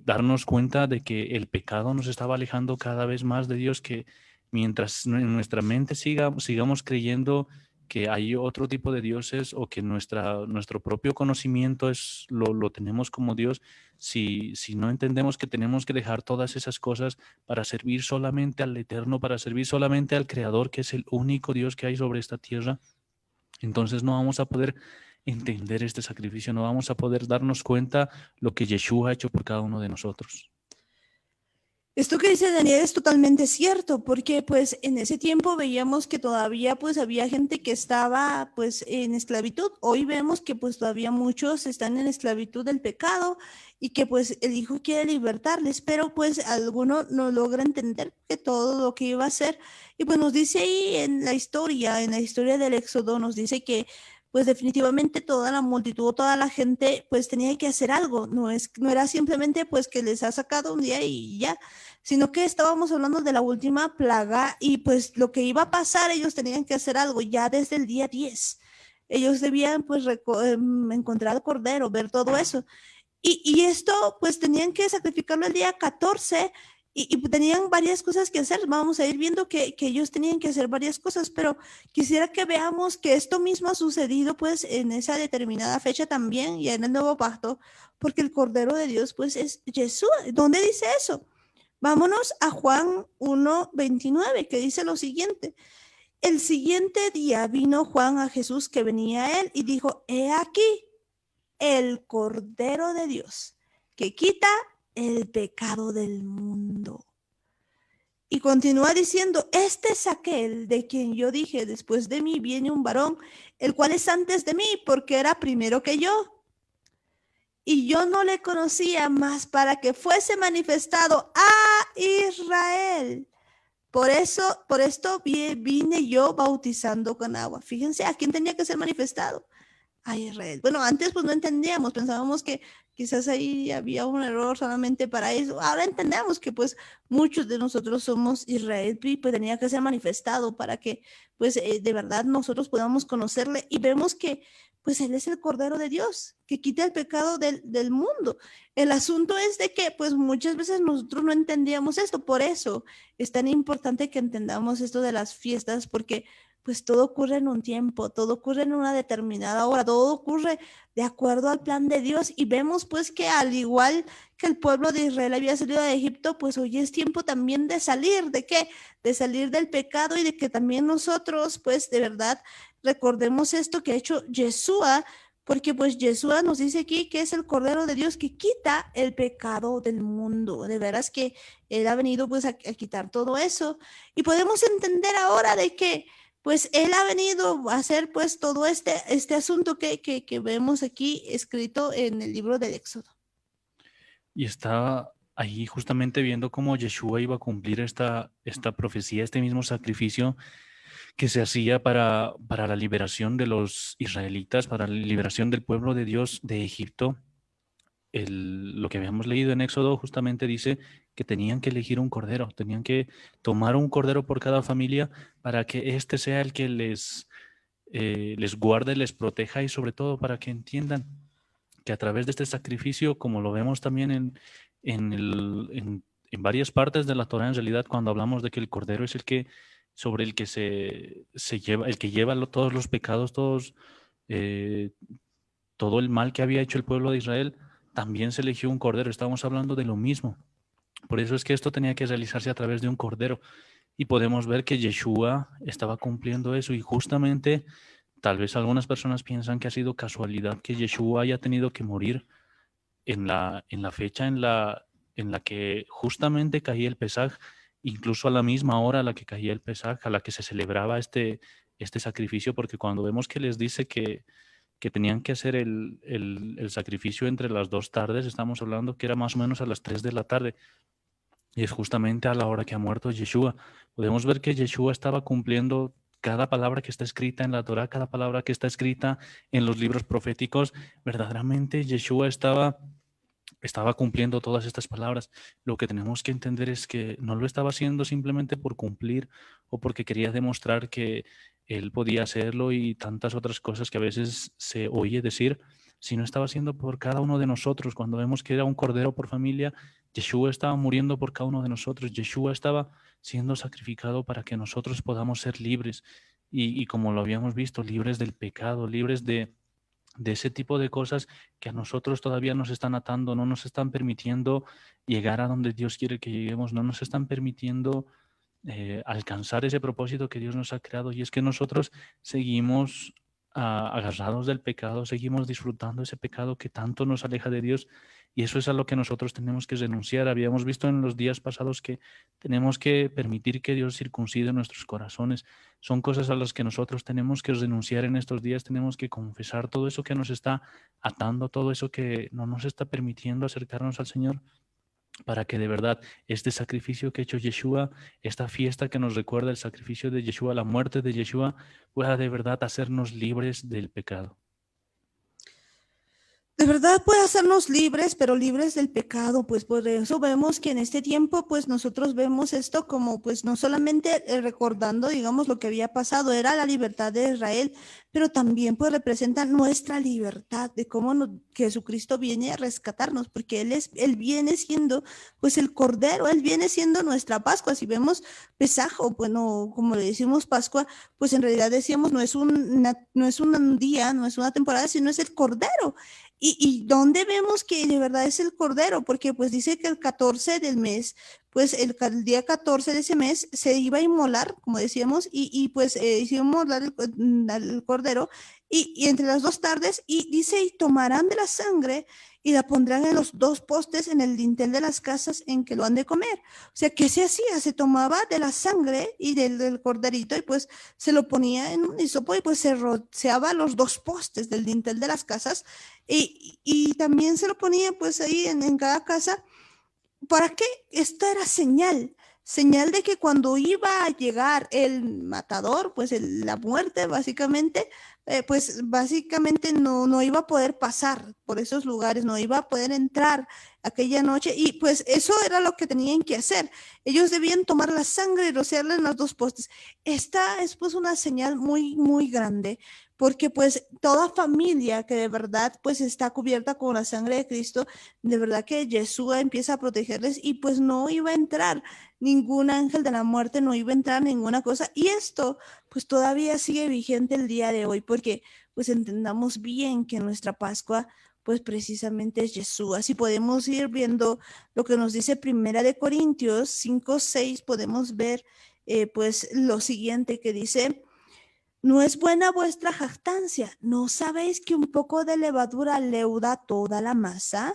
darnos cuenta de que el pecado nos estaba alejando cada vez más de Dios, que mientras en nuestra mente sigamos creyendo que hay otro tipo de dioses o que nuestro propio conocimiento lo tenemos como Dios, si no entendemos que tenemos que dejar todas esas cosas para servir solamente al Eterno, para servir solamente al Creador, que es el único Dios que hay sobre esta tierra, entonces no vamos a poder entender este sacrificio, no vamos a poder darnos cuenta lo que Yeshua ha hecho por cada uno de nosotros. Esto que dice Daniel es totalmente cierto, porque pues en ese tiempo veíamos que todavía pues había gente que estaba pues en esclavitud. Hoy vemos que pues todavía muchos están en esclavitud del pecado y que pues el Hijo quiere libertarles, pero pues alguno no logra entender que todo lo que iba a hacer. Y pues nos dice ahí en la historia del Éxodo, nos dice que pues definitivamente toda la multitud, toda la gente pues tenía que hacer algo. No era simplemente pues que les ha sacado un día y ya, sino que estábamos hablando de la última plaga y pues lo que iba a pasar, ellos tenían que hacer algo ya desde el día 10. Ellos debían pues encontrar al cordero, ver todo eso. Y esto pues tenían que sacrificarlo el día 14 y tenían varias cosas que hacer. Vamos a ir viendo que ellos tenían que hacer varias cosas, pero quisiera que veamos que esto mismo ha sucedido pues en esa determinada fecha también y en el nuevo pacto, porque el Cordero de Dios pues es Jesús. ¿Dónde dice eso? Vámonos a Juan 1:29, que dice lo siguiente. El siguiente día vino Juan a Jesús que venía a él y dijo, he aquí el Cordero de Dios, que quita el pecado del mundo. Y continúa diciendo, este es aquel de quien yo dije, después de mí viene un varón, el cual es antes de mí, porque era primero que yo. Y yo no le conocía más para que fuese manifestado a Israel. Por esto vine yo bautizando con agua. Fíjense, ¿a quién tenía que ser manifestado? A Israel. Bueno, antes pues no entendíamos, pensábamos que quizás ahí había un error solamente para eso. Ahora entendemos que pues muchos de nosotros somos Israel y pues tenía que ser manifestado para que pues de verdad nosotros podamos conocerle y vemos que pues Él es el Cordero de Dios, que quita el pecado del mundo. El asunto es de que pues muchas veces nosotros no entendíamos esto, por eso es tan importante que entendamos esto de las fiestas, porque pues todo ocurre en un tiempo, todo ocurre en una determinada hora, todo ocurre de acuerdo al plan de Dios y vemos pues que al igual que el pueblo de Israel había salido de Egipto, pues hoy es tiempo también de salir, ¿de qué? De salir del pecado y de que también nosotros pues de verdad recordemos esto que ha hecho Yeshua, porque pues Yeshua nos dice aquí que es el Cordero de Dios que quita el pecado del mundo. De veras que Él ha venido pues a quitar todo eso y podemos entender ahora de que pues Él ha venido a hacer pues todo este asunto que vemos aquí escrito en el libro del Éxodo. Y está ahí justamente viendo cómo Yeshua iba a cumplir esta profecía, este mismo sacrificio que se hacía para la liberación de los israelitas, para la liberación del pueblo de Dios de Egipto. Lo que habíamos leído en Éxodo justamente dice que tenían que elegir un cordero, tenían que tomar un cordero por cada familia para que este sea el que les guarde, les proteja y sobre todo para que entiendan que a través de este sacrificio, como lo vemos también en varias partes de la Torá, en realidad cuando hablamos de que el cordero es el que sobre el que se lleva, el que lleva todos los pecados, eh, todo el mal que había hecho el pueblo de Israel, también se eligió un cordero. Estamos hablando de lo mismo. Por eso es que esto tenía que realizarse a través de un cordero. Y podemos ver que Yeshua estaba cumpliendo eso. Y justamente, tal vez algunas personas piensan que ha sido casualidad que Yeshua haya tenido que morir en la fecha en la que justamente caía el Pesaj, incluso a la misma hora a la que caía el Pesaj, a la que se celebraba este sacrificio, porque cuando vemos que les dice que tenían que hacer el sacrificio entre las 2 tardes, estamos hablando que era más o menos a las 3 de la tarde, y es justamente a la hora que ha muerto Yeshua. Podemos ver que Yeshua estaba cumpliendo cada palabra que está escrita en la Torá, cada palabra que está escrita en los libros proféticos. Verdaderamente Yeshua estaba cumpliendo todas estas palabras. Lo que tenemos que entender es que no lo estaba haciendo simplemente por cumplir o porque quería demostrar que él podía hacerlo y tantas otras cosas que a veces se oye decir, sino estaba haciendo por cada uno de nosotros. Cuando vemos que era un cordero por familia, Yeshua estaba muriendo por cada uno de nosotros. Yeshua estaba siendo sacrificado para que nosotros podamos ser libres y como lo habíamos visto, libres del pecado, libres de ese tipo de cosas que a nosotros todavía nos están atando, no nos están permitiendo llegar a donde Dios quiere que lleguemos, no nos están permitiendo alcanzar ese propósito que Dios nos ha creado. Y es que nosotros seguimos agarrados del pecado, seguimos disfrutando ese pecado que tanto nos aleja de Dios, y eso es a lo que nosotros tenemos que renunciar. Habíamos visto en los días pasados que tenemos que permitir que Dios circuncide nuestros corazones. Son cosas a las que nosotros tenemos que renunciar en estos días. Tenemos que confesar todo eso que nos está atando, todo eso que no nos está permitiendo acercarnos al Señor, para que de verdad este sacrificio que ha hecho Yeshua, esta fiesta que nos recuerda el sacrificio de Yeshua, la muerte de Yeshua, pueda de verdad hacernos libres del pecado. De verdad puede hacernos libres, pero libres del pecado, pues por eso vemos que en este tiempo, pues nosotros vemos esto como, pues no solamente recordando, digamos, lo que había pasado, era la libertad de Israel, pero también pues representa nuestra libertad, de cómo Jesucristo viene a rescatarnos, porque Él viene siendo, pues el Cordero, Él viene siendo nuestra Pascua. Si vemos Pesaj, o bueno, como le decimos Pascua, pues en realidad decíamos, no es un día, no es una temporada, sino es el Cordero. ¿Y dónde vemos que de verdad es el Cordero? Porque pues dice que el 14 del mes, pues el día 14 de ese mes se iba a inmolar, como decíamos, pues se iba a inmolar el Cordero, y entre las 2 tardes, y dice, y tomarán de la sangre y la pondrán en los 2 postes en el dintel de las casas en que lo han de comer. O sea, ¿qué se hacía? Se tomaba de la sangre y del corderito, y pues se lo ponía en un hisopo, y pues se rociaba los 2 postes del dintel de las casas, y también se lo ponía pues ahí en cada casa. ¿Para qué? Esto era señal de que cuando iba a llegar el matador, pues la muerte básicamente, pues básicamente no iba a poder pasar por esos lugares, no iba a poder entrar aquella noche, y pues eso era lo que tenían que hacer. Ellos debían tomar la sangre y rociarla en los 2 postes. Esta es pues una señal muy, muy grande, porque pues toda familia que de verdad pues está cubierta con la sangre de Cristo, de verdad que Yeshua empieza a protegerles, y pues no iba a entrar ningún ángel de la muerte, no iba a entrar ninguna cosa. Y esto pues todavía sigue vigente el día de hoy, porque pues entendamos bien que nuestra Pascua pues precisamente es Yeshua. Si podemos ir viendo lo que nos dice Primera de Corintios 5:6, podemos ver pues lo siguiente que dice: no es buena vuestra jactancia, ¿no sabéis que un poco de levadura leuda toda la masa?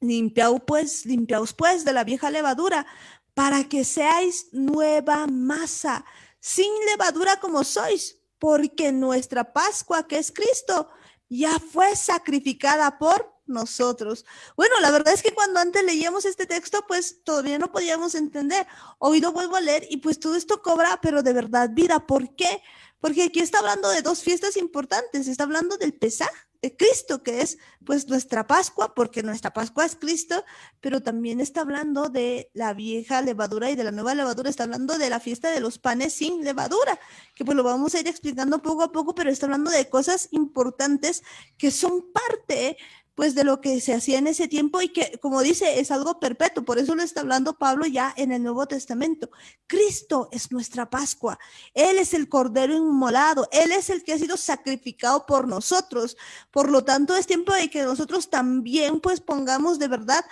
Limpiaos pues de la vieja levadura, para que seáis nueva masa, sin levadura como sois, porque nuestra Pascua, que es Cristo, ya fue sacrificada por nosotros. Bueno, la verdad es que cuando antes leíamos este texto, pues todavía no podíamos entender. Hoy lo vuelvo a leer, y pues todo esto cobra, pero de verdad, vida. ¿Por qué? Porque aquí está hablando de 2 fiestas importantes. Está hablando del Pesaj de Cristo, que es pues nuestra Pascua, porque nuestra Pascua es Cristo, pero también está hablando de la vieja levadura y de la nueva levadura. Está hablando de la fiesta de los panes sin levadura, que pues lo vamos a ir explicando poco a poco, pero está hablando de cosas importantes que son parte pues de lo que se hacía en ese tiempo, y que, como dice, es algo perpetuo. Por eso lo está hablando Pablo ya en el Nuevo Testamento. Cristo es nuestra Pascua. Él es el Cordero inmolado. Él es el que ha sido sacrificado por nosotros. Por lo tanto, es tiempo de que nosotros también pues pongamos de verdad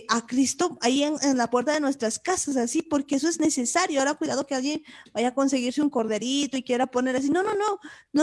a Cristo ahí en la puerta de nuestras casas, así, porque eso es necesario. Ahora cuidado que alguien vaya a conseguirse un corderito y quiera poner así. No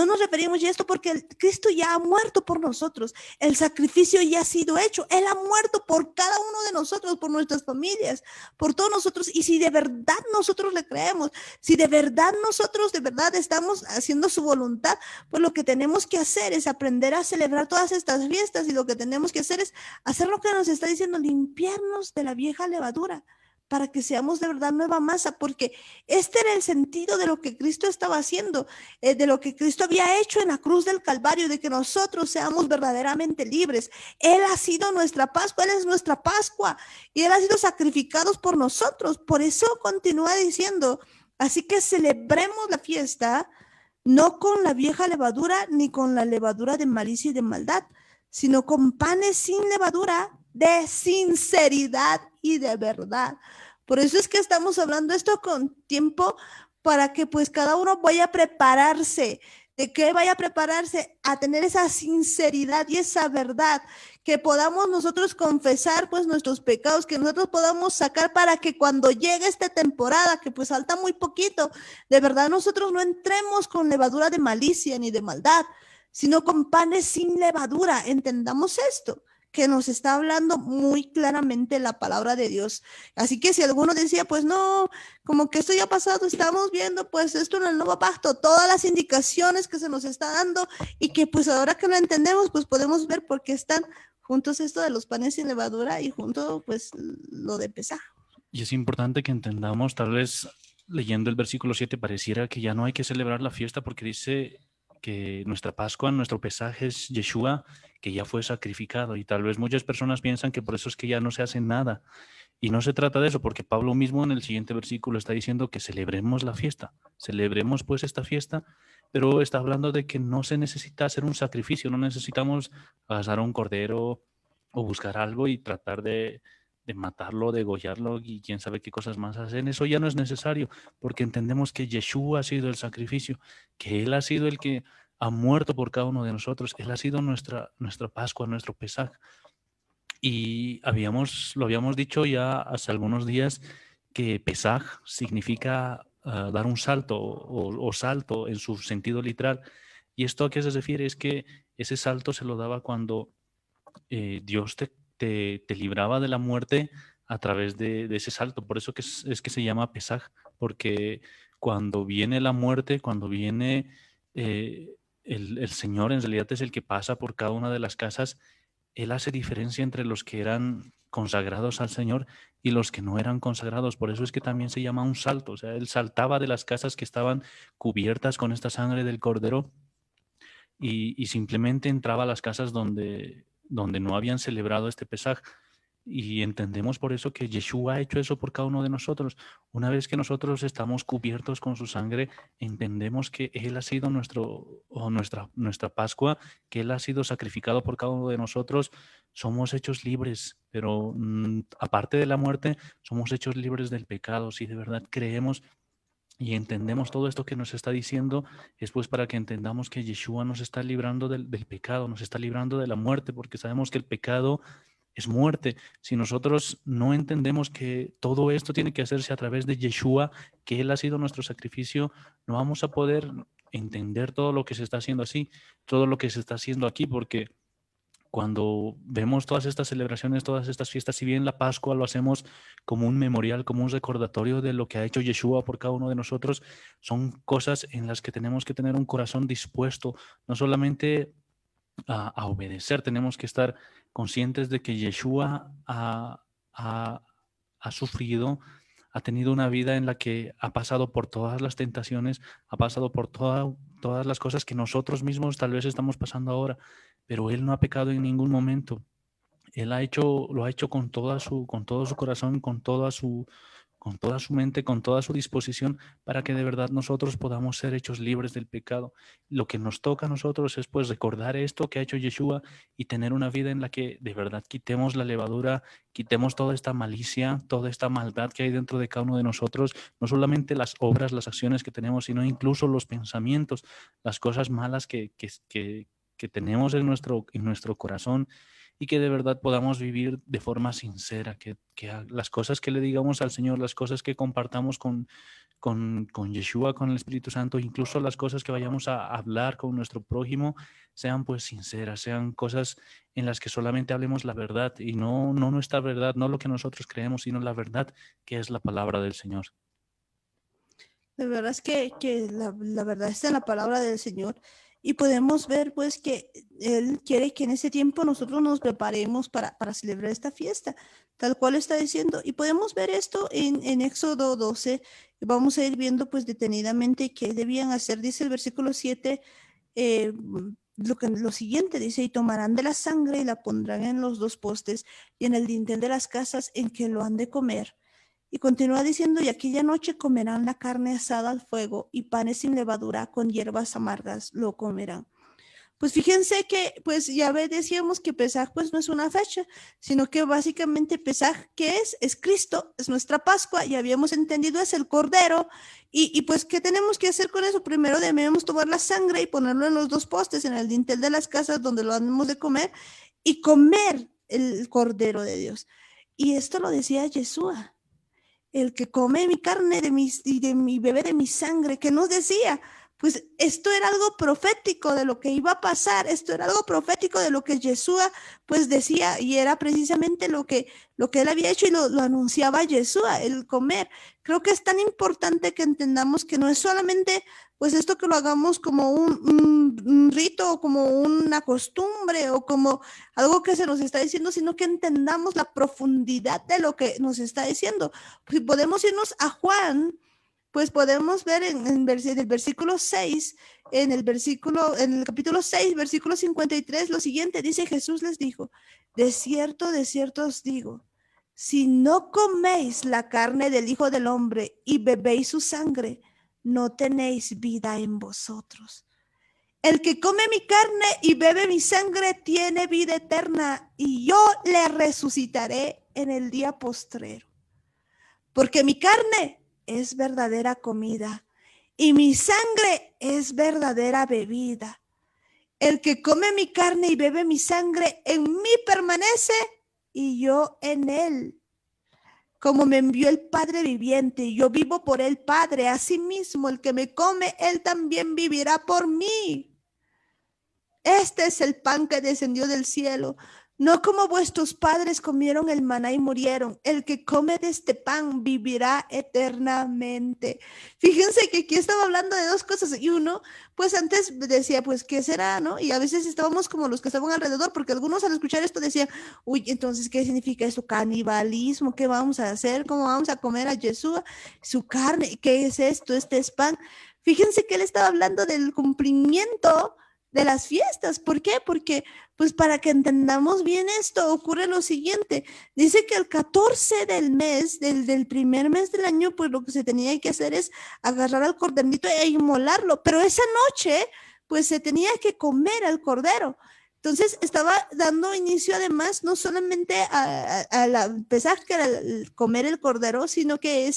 nos referimos ya a esto, porque Cristo ya ha muerto por nosotros. El sacrificio ya ha sido hecho. Él ha muerto por cada uno de nosotros, por nuestras familias, por todos nosotros. Y si de verdad nosotros le creemos, si de verdad nosotros de verdad estamos haciendo su voluntad, pues lo que tenemos que hacer es aprender a celebrar todas estas fiestas, y lo que tenemos que hacer es hacer lo que nos está diciendo, limpiarnos de la vieja levadura, para que seamos de verdad nueva masa, porque este era el sentido de lo que Cristo estaba haciendo, de lo que Cristo había hecho en la cruz del Calvario, de que nosotros seamos verdaderamente libres. Él ha sido nuestra Pascua, Él es nuestra Pascua, y Él ha sido sacrificado por nosotros. Por eso continúa diciendo: así que celebremos la fiesta, no con la vieja levadura, ni con la levadura de malicia y de maldad, sino con panes sin levadura, de sinceridad y de verdad. Por eso es que estamos hablando esto con tiempo, para que pues cada uno vaya a prepararse. ¿De qué vaya a prepararse? A tener esa sinceridad y esa verdad, que podamos nosotros confesar pues nuestros pecados, que nosotros podamos sacar para que cuando llegue esta temporada, que pues falta muy poquito, de verdad nosotros no entremos con levadura de malicia ni de maldad, sino con panes sin levadura. Entendamos esto, que nos está hablando muy claramente la palabra de Dios. Así que si alguno decía, pues no, como que esto ya ha pasado, estamos viendo pues esto en el nuevo pacto, todas las indicaciones que se nos está dando y que pues ahora que lo entendemos, pues podemos ver por qué están juntos esto de los panes sin levadura y junto pues lo de Pesaj. Y es importante que entendamos, tal vez leyendo el versículo 7 pareciera que ya no hay que celebrar la fiesta porque dice que nuestra Pascua, nuestro Pesaj es Yeshua, que ya fue sacrificado, y tal vez muchas personas piensan que por eso es que ya no se hace nada, y no se trata de eso, porque Pablo mismo en el siguiente versículo está diciendo que celebremos la fiesta, celebremos pues esta fiesta, pero está hablando de que no se necesita hacer un sacrificio, no necesitamos asar un cordero o buscar algo y tratar de matarlo, degollarlo y quién sabe qué cosas más hacen. Eso ya no es necesario, porque entendemos que Yeshua ha sido el sacrificio, que Él ha sido el que ha muerto por cada uno de nosotros. Él ha sido nuestra Pascua, nuestro Pesaj. Y lo habíamos dicho ya hace algunos días que Pesaj significa dar un salto o salto en su sentido literal. ¿Y esto a qué se refiere? Es que ese salto se lo daba cuando Dios te libraba de la muerte a través de ese salto. Por eso que es que se llama Pesaj, porque cuando viene la muerte, cuando viene el Señor, en realidad es el que pasa por cada una de las casas. Él hace diferencia entre los que eran consagrados al Señor y los que no eran consagrados. Por eso es que también se llama un salto. O sea, Él saltaba de las casas que estaban cubiertas con esta sangre del Cordero y simplemente entraba a las casas donde no habían celebrado este Pesaj. Y entendemos por eso que Yeshua ha hecho eso por cada uno de nosotros. Una vez que nosotros estamos cubiertos con su sangre, entendemos que Él ha sido nuestra Pascua, que Él ha sido sacrificado por cada uno de nosotros. Somos hechos libres, pero aparte de la muerte, somos hechos libres del pecado. Si de verdad creemos y entendemos todo esto que nos está diciendo, es pues para que entendamos que Yeshua nos está librando del pecado, nos está librando de la muerte, porque sabemos que el pecado es muerte. Si nosotros no entendemos que todo esto tiene que hacerse a través de Yeshua, que Él ha sido nuestro sacrificio, no vamos a poder entender todo lo que se está haciendo así, todo lo que se está haciendo aquí, porque cuando vemos todas estas celebraciones, todas estas fiestas, si bien la Pascua lo hacemos como un memorial, como un recordatorio de lo que ha hecho Yeshua por cada uno de nosotros, son cosas en las que tenemos que tener un corazón dispuesto, no solamente a obedecer, tenemos que estar conscientes de que Yeshua ha sufrido, ha tenido una vida en la que ha pasado por todas las tentaciones, ha pasado por todas las cosas que nosotros mismos tal vez estamos pasando ahora, pero Él no ha pecado en ningún momento. Él lo ha hecho con todo su corazón, con toda su mente, con toda su disposición, para que de verdad nosotros podamos ser hechos libres del pecado. Lo que nos toca a nosotros es pues recordar esto que ha hecho Yeshua y tener una vida en la que de verdad quitemos la levadura, quitemos toda esta malicia, toda esta maldad que hay dentro de cada uno de nosotros, no solamente las obras, las acciones que tenemos, sino incluso los pensamientos, las cosas malas que tenemos en nuestro corazón, y que de verdad podamos vivir de forma sincera, que las cosas que le digamos al Señor, las cosas que compartamos con Yeshua, con el Espíritu Santo, incluso las cosas que vayamos a hablar con nuestro prójimo, sean pues sinceras, sean cosas en las que solamente hablemos la verdad, y no nuestra verdad, no lo que nosotros creemos, sino la verdad que es la palabra del Señor. De verdad es que la verdad está en la palabra del Señor. Y podemos ver pues que Él quiere que en ese tiempo nosotros nos preparemos para celebrar esta fiesta, tal cual está diciendo. Y podemos ver esto en Éxodo 12. Vamos a ir viendo pues detenidamente qué debían hacer. Dice el versículo 7, lo siguiente dice: y tomarán de la sangre y la pondrán en los dos postes y en el dintel de las casas en que lo han de comer. Y continúa diciendo: y aquella noche comerán la carne asada al fuego, y panes sin levadura con hierbas amargas lo comerán. Pues fíjense que, pues ya decíamos que Pesaj pues no es una fecha, sino que básicamente Pesaj, ¿qué es? Es Cristo, es nuestra Pascua, y habíamos entendido, es el Cordero. Y pues, ¿qué tenemos que hacer con eso? Primero debemos tomar la sangre y ponerlo en los dos postes, en el dintel de las casas donde lo hemos de comer, y comer el Cordero de Dios. Y esto lo decía Yeshua, el que come mi carne y de mi bebé de mi sangre, que nos decía, pues esto era algo profético de lo que iba a pasar, esto era algo profético de lo que Yeshua pues decía, y era precisamente lo que él había hecho y lo anunciaba Yeshua, el comer. Creo que es tan importante que entendamos que no es solamente pues esto que lo hagamos como un rito o como una costumbre o como algo que se nos está diciendo, sino que entendamos la profundidad de lo que nos está diciendo. Si podemos irnos a Juan, pues podemos ver en el versículo 6, en el capítulo 6, versículo 53, lo siguiente, dice: Jesús les dijo, de cierto os digo, si no coméis la carne del Hijo del Hombre y bebéis su sangre, no tenéis vida en vosotros. El que come mi carne y bebe mi sangre tiene vida eterna, y yo le resucitaré en el día postrero. Porque mi carne es verdadera comida y mi sangre es verdadera bebida. El que come mi carne y bebe mi sangre en mí permanece y yo en él. Como me envió el Padre viviente y yo vivo por el Padre, asimismo el que me come, él también vivirá por mí. Este es el pan que descendió del cielo, no como vuestros padres comieron el maná y murieron. El que come de este pan vivirá eternamente. Fíjense que aquí estaba hablando de dos cosas. Y uno, pues antes decía, pues, ¿qué será, no? Y a veces estábamos como los que estaban alrededor, porque algunos al escuchar esto decían, uy, entonces, ¿qué significa eso? Canibalismo, ¿qué vamos a hacer? ¿Cómo vamos a comer a Jesús? Su carne, ¿qué es esto? Este es pan. Fíjense que él estaba hablando del cumplimiento de las fiestas. ¿Por qué? Porque pues para que entendamos bien esto ocurre lo siguiente. Dice que el 14 del mes, del primer mes del año, pues lo que se tenía que hacer es agarrar al corderito e inmolarlo, pero esa noche pues se tenía que comer al cordero. Entonces estaba dando inicio además no solamente a la pesaje, que era el comer el cordero, sino que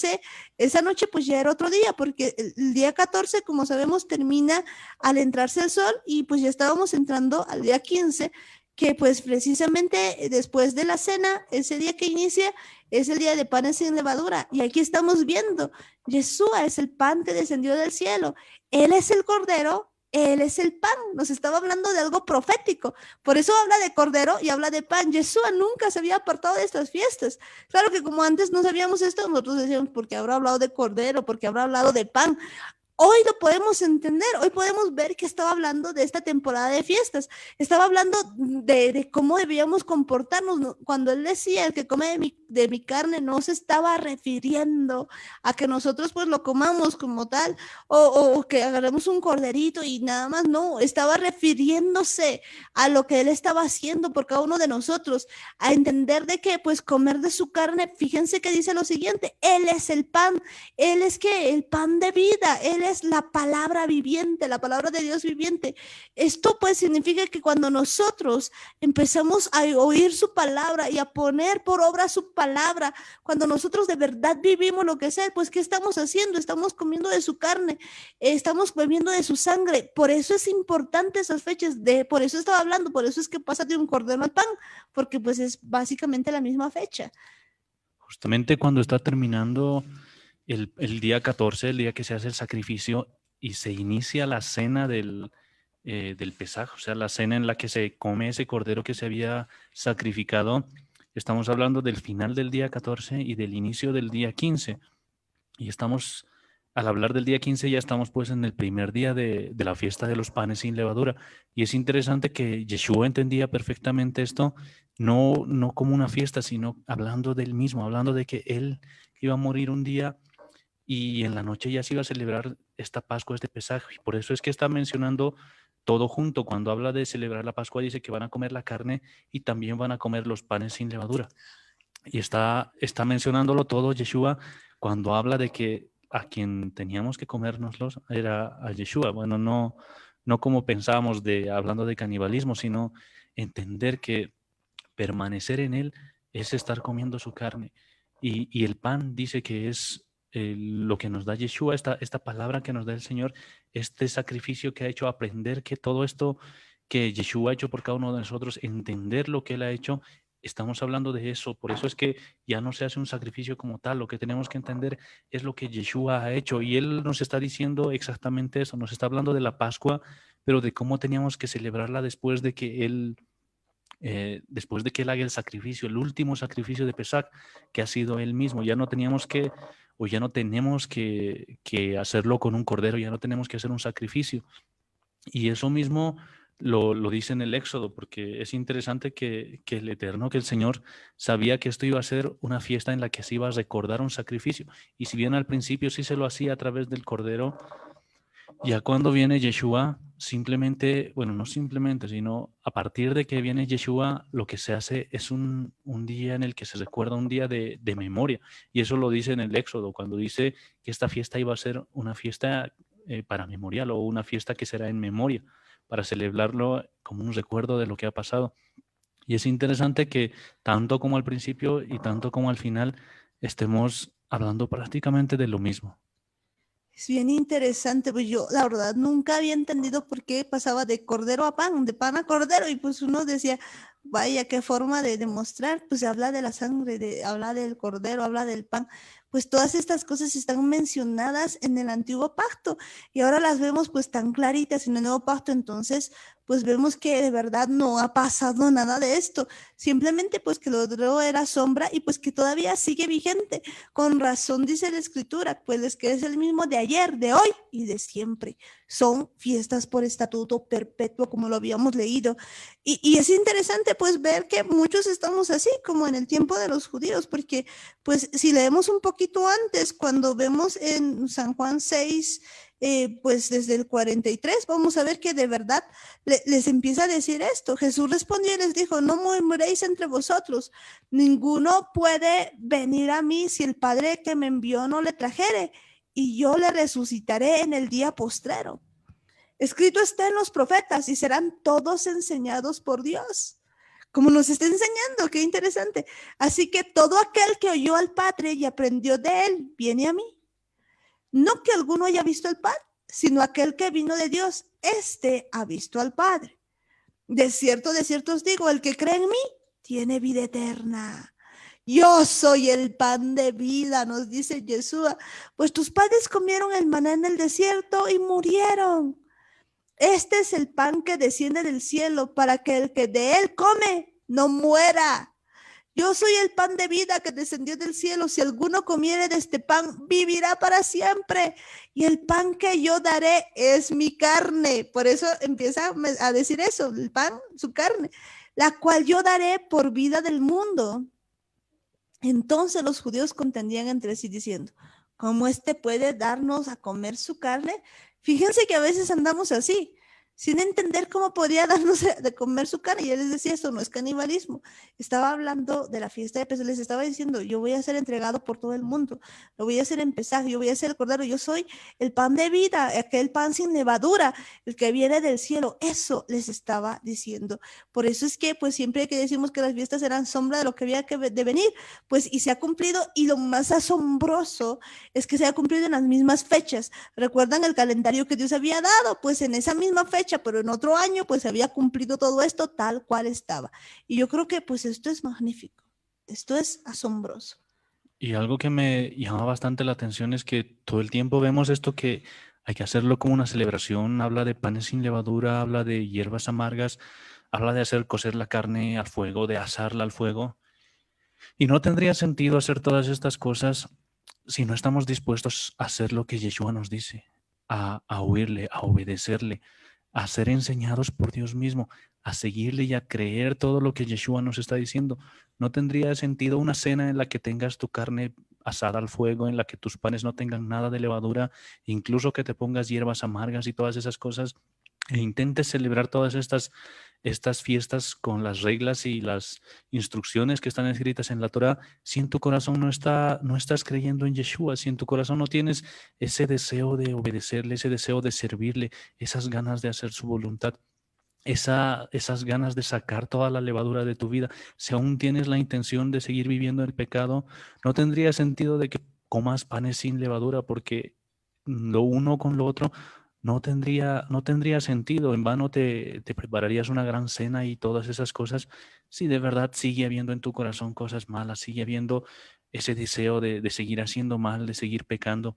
esa noche pues ya era otro día, porque el día 14, como sabemos, termina al entrarse el sol y pues ya estábamos entrando al día 15, que pues precisamente después de la cena, ese día que inicia, es el día de panes sin levadura. Y aquí estamos viendo, Yeshua es el pan que descendió del cielo, Él es el cordero. Él es el pan, nos estaba hablando de algo profético. Por eso habla de cordero y habla de pan. Yeshua nunca se había apartado de estas fiestas. Claro que como antes no sabíamos esto, nosotros decíamos, porque habrá hablado de cordero, porque habrá hablado de pan. Hoy lo podemos entender, hoy podemos ver que estaba hablando de esta temporada de fiestas, estaba hablando de cómo debíamos comportarnos. Cuando él decía, el que come de mi carne, no se estaba refiriendo a que nosotros pues lo comamos como tal, o que agarremos un corderito y nada más, no, estaba refiriéndose a lo que él estaba haciendo por cada uno de nosotros, a entender de que pues comer de su carne, fíjense que dice lo siguiente, él es el pan. Él es que el pan de vida, Él es la palabra viviente, la palabra de Dios viviente. Esto pues significa que cuando nosotros empezamos a oír su palabra y a poner por obra su palabra, cuando nosotros de verdad vivimos lo que sea, pues ¿qué estamos haciendo? Estamos comiendo de su carne, estamos bebiendo de su sangre. Por eso es importante esas fechas, por eso estaba hablando, por eso es que pasa de un cordero al pan, porque pues es básicamente la misma fecha. Justamente cuando está terminando el día 14, el día que se hace el sacrificio y se inicia la cena del Pesaj, o sea, la cena en la que se come ese cordero que se había sacrificado, estamos hablando del final del día 14 y del inicio del día 15. Y estamos, al hablar del día 15, ya estamos pues en el primer día de la fiesta de los panes sin levadura. Y es interesante que Yeshua entendía perfectamente esto, no como una fiesta, sino hablando del mismo, hablando de que él iba a morir un día y en la noche ya se iba a celebrar esta Pascua, este Pesaje. Y por eso es que está mencionando todo junto. Cuando habla de celebrar la Pascua, dice que van a comer la carne y también van a comer los panes sin levadura. Y está mencionándolo todo Yeshua cuando habla de que a quien teníamos que comérnoslos era a Yeshua. Bueno, no como pensábamos hablando de canibalismo, sino entender que permanecer en él es estar comiendo su carne. Y el pan dice que es lo que nos da Yeshua, esta palabra que nos da el Señor, este sacrificio que ha hecho, aprender que todo esto que Yeshua ha hecho por cada uno de nosotros, entender lo que Él ha hecho. Estamos hablando de eso, por eso es que ya no se hace un sacrificio como tal. Lo que tenemos que entender es lo que Yeshua ha hecho, y Él nos está diciendo exactamente eso. Nos está hablando de la Pascua, pero de cómo teníamos que celebrarla después de que Él haga el sacrificio, el último sacrificio de Pesach, que ha sido Él mismo. Ya no teníamos que, o ya no tenemos que hacerlo con un cordero, ya no tenemos que hacer un sacrificio. Y eso mismo lo dice en el Éxodo, porque es interesante que el Eterno, que el Señor, sabía que esto iba a ser una fiesta en la que se iba a recordar un sacrificio. Y si bien al principio sí se lo hacía a través del cordero, ya cuando viene Yeshua, simplemente, bueno, no simplemente, sino a partir de que viene Yeshua, lo que se hace es un día en el que se recuerda, un día de memoria. Y eso lo dice en el Éxodo, cuando dice que esta fiesta iba a ser una fiesta para memorial, o una fiesta que será en memoria, para celebrarlo como un recuerdo de lo que ha pasado. Y es interesante que tanto como al principio y tanto como al final estemos hablando prácticamente de lo mismo. Es bien interesante, pues yo la verdad nunca había entendido por qué pasaba de cordero a pan, de pan a cordero, y pues uno decía, vaya, qué forma de demostrar, pues habla de la sangre, habla del cordero, habla del pan, pues todas estas cosas están mencionadas en el antiguo pacto y ahora las vemos pues tan claritas en el nuevo pacto, entonces pues vemos que de verdad no ha pasado nada de esto, simplemente pues que lo otro era sombra y pues que todavía sigue vigente. Con razón dice la escritura, pues es que es el mismo de ayer, de hoy y de siempre. Son fiestas por estatuto perpetuo, como lo habíamos leído. Y es interesante pues ver que muchos estamos así, como en el tiempo de los judíos, porque pues si leemos un poquito antes, cuando vemos en San Juan 6, pues desde el 43, vamos a ver que de verdad les empieza a decir esto. Jesús respondió y les dijo, no murmuréis entre vosotros, ninguno puede venir a mí si el Padre que me envió no le trajere, y yo le resucitaré en el día postrero. Escrito está en los profetas y serán todos enseñados por Dios. Como nos está enseñando, qué interesante. Así que todo aquel que oyó al Padre y aprendió de él, viene a mí. No que alguno haya visto al Padre, sino aquel que vino de Dios, este ha visto al Padre. De cierto os digo, el que cree en mí, tiene vida eterna. Yo soy el pan de vida, nos dice Yeshua. Pues tus padres comieron el maná en el desierto y murieron. Este es el pan que desciende del cielo para que el que de él come no muera. Yo soy el pan de vida que descendió del cielo. Si alguno comiere de este pan, vivirá para siempre. Y el pan que yo daré es mi carne. Por eso empieza a decir eso, el pan, su carne, la cual yo daré por vida del mundo. Entonces los judíos contendían entre sí diciendo, ¿cómo este puede darnos a comer su carne? Fíjense que a veces andamos así, sin entender cómo podría darnos de comer su carne. Y él les decía, eso no es canibalismo. Estaba hablando de la fiesta de Pesach, les estaba diciendo, yo voy a ser entregado por todo el mundo, lo voy a hacer en Pesach, yo voy a ser el cordero, yo soy el pan de vida, aquel pan sin levadura, el que viene del cielo. Eso les estaba diciendo. Por eso es que pues siempre que decimos que las fiestas eran sombra de lo que había que de venir, pues y se ha cumplido, y lo más asombroso es que se ha cumplido en las mismas fechas. ¿Recuerdan el calendario que Dios había dado? Pues en esa misma fecha, pero en otro año, pues se había cumplido todo esto tal cual estaba. Y yo creo que pues esto es magnífico, esto es asombroso. Y algo que me llama bastante la atención es que todo el tiempo vemos esto, que hay que hacerlo como una celebración. Habla de panes sin levadura, habla de hierbas amargas, habla de hacer cocer la carne al fuego, de asarla al fuego. Y no tendría sentido hacer todas estas cosas si no estamos dispuestos a hacer lo que Yeshua nos dice, a oírle, a obedecerle, a ser enseñados por Dios mismo, a seguirle y a creer todo lo que Yeshua nos está diciendo. No tendría sentido una cena en la que tengas tu carne asada al fuego, en la que tus panes no tengan nada de levadura, incluso que te pongas hierbas amargas y todas esas cosas, e intentes celebrar todas estas fiestas con las reglas y las instrucciones que están escritas en la Torá, si en tu corazón no estás creyendo en Yeshua, si en tu corazón no tienes ese deseo de obedecerle, ese deseo de servirle, esas ganas de hacer su voluntad, esas ganas de sacar toda la levadura de tu vida, si aún tienes la intención de seguir viviendo el pecado, no tendría sentido de que comas panes sin levadura, porque lo uno con lo otro no tendría sentido. En vano te prepararías una gran cena y todas esas cosas si de verdad sigue habiendo en tu corazón cosas malas, sigue habiendo ese deseo de seguir haciendo mal, de seguir pecando.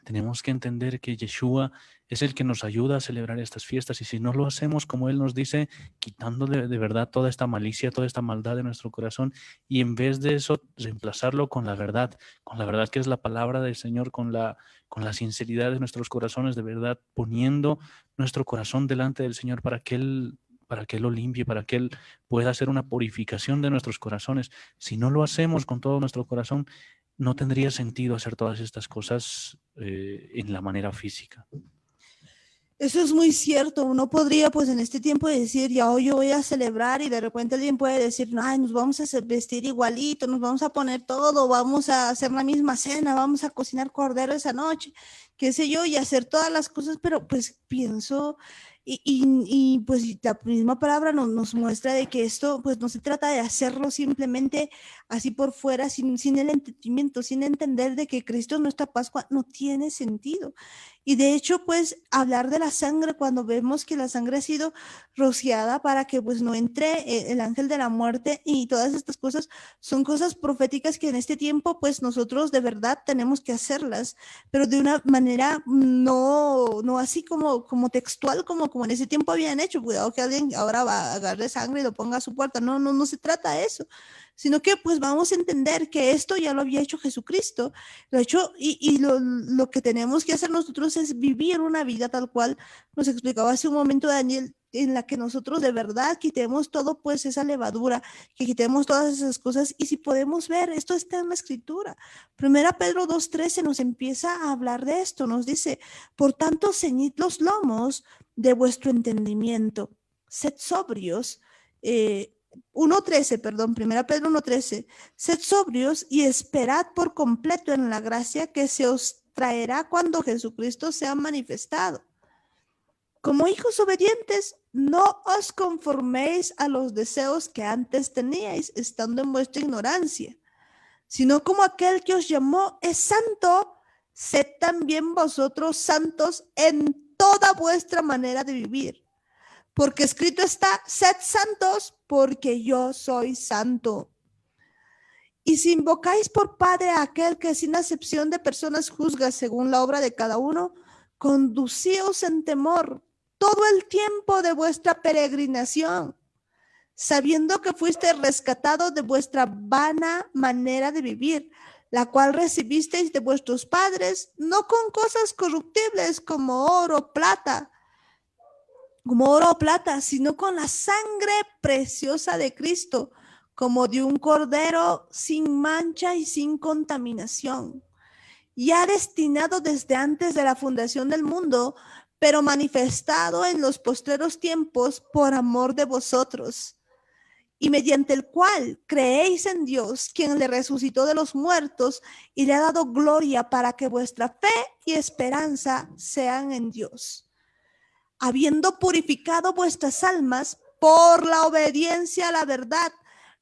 Tenemos que entender que Yeshua es el que nos ayuda a celebrar estas fiestas, y si no lo hacemos como Él nos dice, quitando de verdad toda esta malicia, toda esta maldad de nuestro corazón, y en vez de eso reemplazarlo con la verdad que es la palabra del Señor, con la sinceridad de nuestros corazones, de verdad poniendo nuestro corazón delante del Señor para que Él lo limpie, para que Él pueda hacer una purificación de nuestros corazones. Si no lo hacemos con todo nuestro corazón, no tendría sentido hacer todas estas cosas en la manera física. Eso es muy cierto. Uno podría, pues, en este tiempo decir, ya hoy yo voy a celebrar, y de repente alguien puede decir, ay, nos vamos a vestir igualito, nos vamos a poner todo, vamos a hacer la misma cena, vamos a cocinar cordero esa noche, qué sé yo, y hacer todas las cosas, pero pues pienso, pues la misma palabra nos muestra de que esto, pues, no se trata de hacerlo simplemente así por fuera, sin el entendimiento, sin entender de que Cristo es nuestra Pascua, no tiene sentido. Y de hecho, pues, hablar de la sangre, cuando vemos que la sangre ha sido rociada para que pues no entre el ángel de la muerte, y todas estas cosas son cosas proféticas que en este tiempo pues nosotros de verdad tenemos que hacerlas, pero de una manera no así como textual, como en ese tiempo habían hecho. Cuidado que alguien ahora va a agarrar sangre y lo ponga a su puerta. No se trata de eso, sino que pues vamos a entender que esto ya lo había hecho Jesucristo. Lo hecho, lo que tenemos que hacer nosotros es vivir una vida tal cual nos explicaba hace un momento Daniel, en la que nosotros de verdad quitemos todo, pues, esa levadura, que quitemos todas esas cosas. Y si podemos ver, esto está en la escritura. Primera Pedro 2:13 nos empieza a hablar de esto, nos dice, por tanto, ceñid los lomos de vuestro entendimiento, sed sobrios, 1:13, perdón, primera Pedro 1:13, sed sobrios y esperad por completo en la gracia que se os traerá cuando Jesucristo sea manifestado. Como hijos obedientes, no os conforméis a los deseos que antes teníais, estando en vuestra ignorancia, sino como aquel que os llamó es santo, sed también vosotros santos en toda vuestra manera de vivir. Porque escrito está, sed santos, porque yo soy santo. Y si invocáis por Padre a aquel que sin acepción de personas juzga según la obra de cada uno, conducíos en temor todo el tiempo de vuestra peregrinación, sabiendo que fuiste rescatados de vuestra vana manera de vivir, la cual recibisteis de vuestros padres, no con cosas corruptibles como oro o plata, sino con la sangre preciosa de Cristo, como de un cordero sin mancha y sin contaminación, ya destinado desde antes de la fundación del mundo, pero manifestado en los postreros tiempos por amor de vosotros, y mediante el cual creéis en Dios, quien le resucitó de los muertos y le ha dado gloria, para que vuestra fe y esperanza sean en Dios, habiendo purificado vuestras almas por la obediencia a la verdad,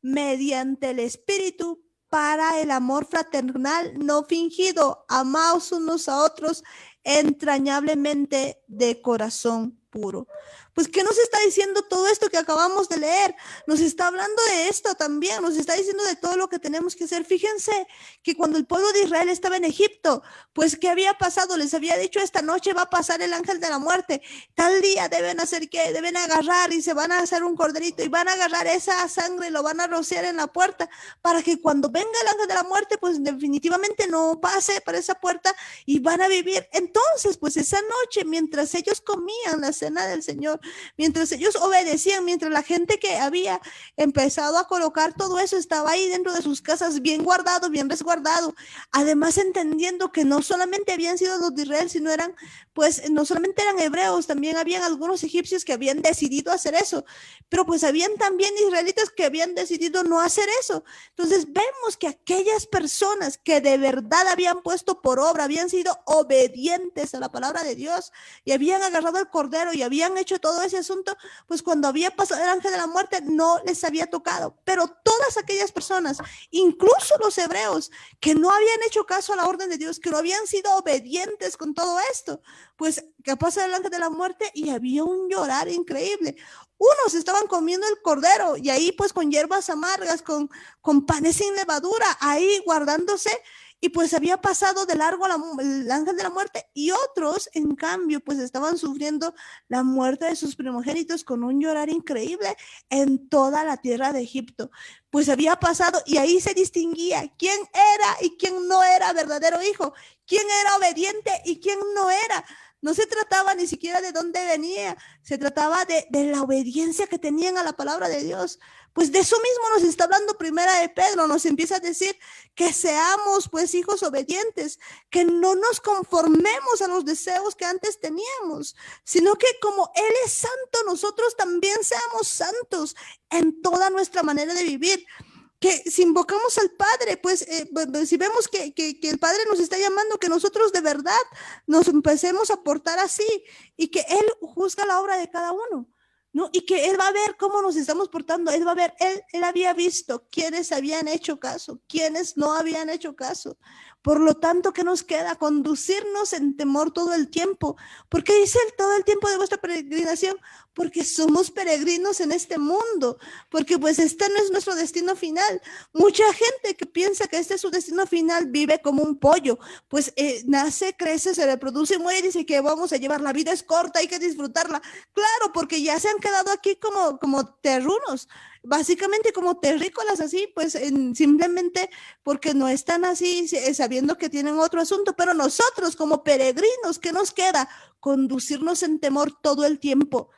mediante el Espíritu, para el amor fraternal no fingido, amaos unos a otros entrañablemente de corazón puro. Pues, ¿qué nos está diciendo todo esto que acabamos de leer? Nos está hablando de esto también, nos está diciendo de todo lo que tenemos que hacer. Fíjense que cuando el pueblo de Israel estaba en Egipto, pues, ¿qué había pasado? Les había dicho, esta noche va a pasar el ángel de la muerte, tal día deben hacer ¿qué? Deben agarrar y se van a hacer un corderito y van a agarrar esa sangre y lo van a rociar en la puerta, para que cuando venga el ángel de la muerte, pues definitivamente no pase por esa puerta y van a vivir. Entonces, pues esa noche, mientras ellos comían la cena del Señor, mientras ellos obedecían, mientras la gente que había empezado a colocar todo eso estaba ahí dentro de sus casas, bien guardado, bien resguardado, además entendiendo que no solamente habían sido los de Israel, sino eran, pues, no solamente eran hebreos, también habían algunos egipcios que habían decidido hacer eso, pero pues habían también israelitas que habían decidido no hacer eso. Entonces vemos que aquellas personas que de verdad habían puesto por obra, habían sido obedientes obedientes a la palabra de Dios y habían agarrado el cordero y habían hecho todo ese asunto, pues cuando había pasado el ángel de la muerte no les había tocado. Pero todas aquellas personas, incluso los hebreos, que no habían hecho caso a la orden de Dios, que no habían sido obedientes con todo esto, pues que pasa el ángel de la muerte y había un llorar increíble. Unos estaban comiendo el cordero y ahí pues con hierbas amargas, con panes sin levadura, ahí guardándose, y pues había pasado de largo el ángel de la muerte, y otros en cambio pues estaban sufriendo la muerte de sus primogénitos con un llorar increíble en toda la tierra de Egipto. Pues había pasado y ahí se distinguía quién era y quién no era verdadero hijo, quién era obediente y quién no era. No se trataba ni siquiera de dónde venía, se trataba de la obediencia que tenían a la palabra de Dios. Pues de eso mismo nos está hablando primera de Pedro, nos empieza a decir que seamos pues hijos obedientes, que no nos conformemos a los deseos que antes teníamos, sino que como Él es santo, nosotros también seamos santos en toda nuestra manera de vivir. Que si invocamos al Padre, pues si vemos que el Padre nos está llamando, que nosotros de verdad nos empecemos a portar así y que Él juzga la obra de cada uno, ¿no? Y que Él va a ver cómo nos estamos portando, Él va a ver, Él había visto quiénes habían hecho caso, quiénes no habían hecho caso. Por lo tanto, ¿qué nos queda? Conducirnos en temor todo el tiempo. ¿Por qué dice Él todo el tiempo de vuestra peregrinación? Porque somos peregrinos en este mundo, porque pues este no es nuestro destino final. Mucha gente que piensa que este es su destino final vive como un pollo, pues nace, crece, se reproduce y muere y dice que vamos a llevar, la vida es corta, hay que disfrutarla. Claro, porque ya se han quedado aquí como terrunos, básicamente como terrícolas así, pues simplemente porque no están así sabiendo que tienen otro asunto. Pero nosotros como peregrinos, ¿qué nos queda? Conducirnos en temor todo el tiempo.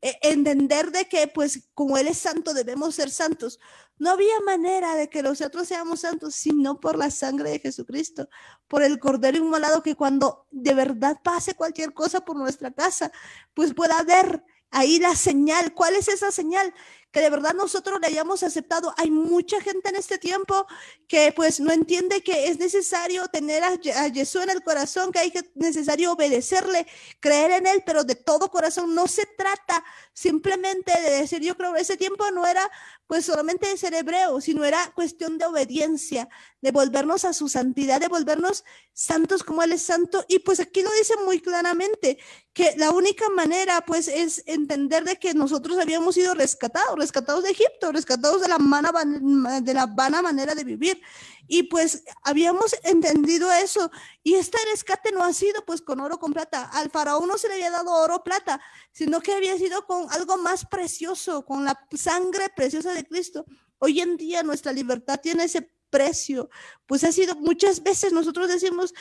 Entender de que pues como Él es santo debemos ser santos. No había manera de que nosotros seamos santos sino por la sangre de Jesucristo, por el cordero inmolado, que cuando de verdad pase cualquier cosa por nuestra casa, pues pueda haber ahí la señal. ¿Cuál es esa señal? Que de verdad nosotros le hayamos aceptado. Hay mucha gente en este tiempo que pues no entiende que es necesario tener a Jesús en el corazón, que necesario obedecerle, creer en Él, pero de todo corazón. No se trata simplemente de decir yo creo. Ese tiempo no era pues solamente de ser hebreo, sino era cuestión de obediencia, de volvernos a su santidad, de volvernos santos como Él es santo. Y pues aquí lo dice muy claramente, que la única manera pues es entender de que nosotros habíamos sido rescatados de Egipto, rescatados de la vana manera de vivir. Y pues habíamos entendido eso, y este rescate no ha sido pues con oro, con plata. Al faraón no se le había dado oro o plata, sino que había sido con algo más precioso, con la sangre preciosa de Cristo. Hoy en día nuestra libertad tiene ese precio, pues ha sido, muchas veces nosotros decimos,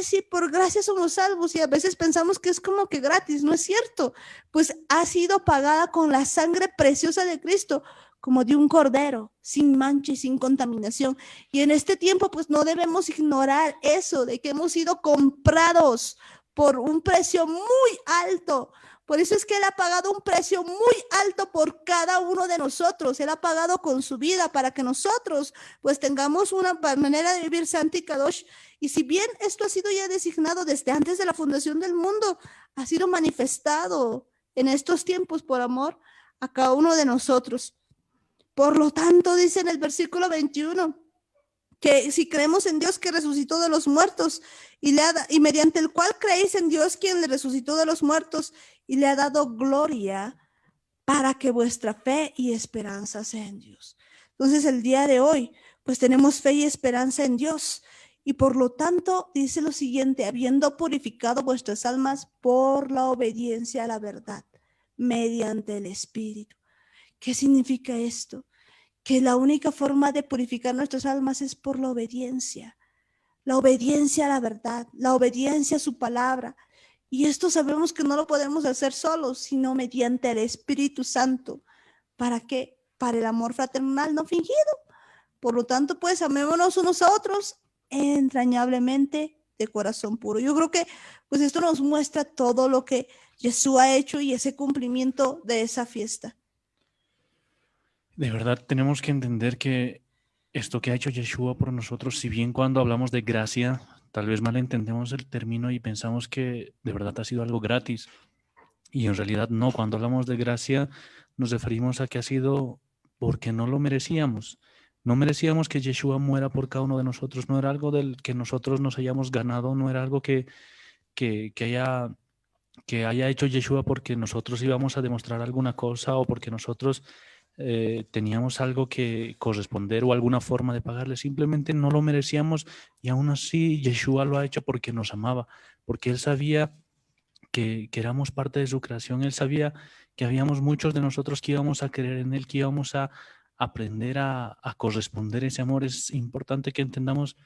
sí, por gracia somos salvos, y a veces pensamos que es como que gratis. No es cierto, pues ha sido pagada con la sangre preciosa de Cristo, como de un cordero, sin mancha y sin contaminación. Y en este tiempo pues no debemos ignorar eso, de que hemos sido comprados por un precio muy alto. Por eso es que Él ha pagado un precio muy alto por cada uno de nosotros. Él ha pagado con su vida para que nosotros pues tengamos una manera de vivir santa y kadosh. Y si bien esto ha sido ya designado desde antes de la fundación del mundo, ha sido manifestado en estos tiempos por amor a cada uno de nosotros. Por lo tanto, dice en el versículo 21, que si creemos en Dios que resucitó de los muertos y mediante el cual creéis en Dios quien le resucitó de los muertos y le ha dado gloria, para que vuestra fe y esperanza sea en Dios. Entonces el día de hoy pues tenemos fe y esperanza en Dios, y por lo tanto dice lo siguiente: habiendo purificado vuestras almas por la obediencia a la verdad mediante el Espíritu. ¿Qué significa esto? Que la única forma de purificar nuestras almas es por la obediencia a la verdad, la obediencia a su palabra. Y esto sabemos que no lo podemos hacer solos, sino mediante el Espíritu Santo. ¿Para qué? Para el amor fraternal no fingido. Por lo tanto, pues amémonos unos a otros entrañablemente de corazón puro. Yo creo que pues esto nos muestra todo lo que Jesús ha hecho y ese cumplimiento de esa fiesta. De verdad tenemos que entender que esto que ha hecho Yeshua por nosotros, si bien cuando hablamos de gracia, Tal vez malentendemos el término y pensamos que de verdad ha sido algo gratis. Y en realidad no, cuando hablamos de gracia nos referimos a que ha sido porque no lo merecíamos. No merecíamos que Yeshua muera por cada uno de nosotros. No era algo del que nosotros nos hayamos ganado, no era algo que, que haya, que haya hecho Yeshua porque nosotros íbamos a demostrar alguna cosa o porque nosotros teníamos algo que corresponder o alguna forma de pagarle. Simplemente no lo merecíamos y aún así Yeshua lo ha hecho porque nos amaba, porque Él sabía que éramos parte de su creación. Él sabía que habíamos muchos de nosotros que íbamos a creer en Él, que íbamos a aprender a corresponder ese amor. Es importante que entendamos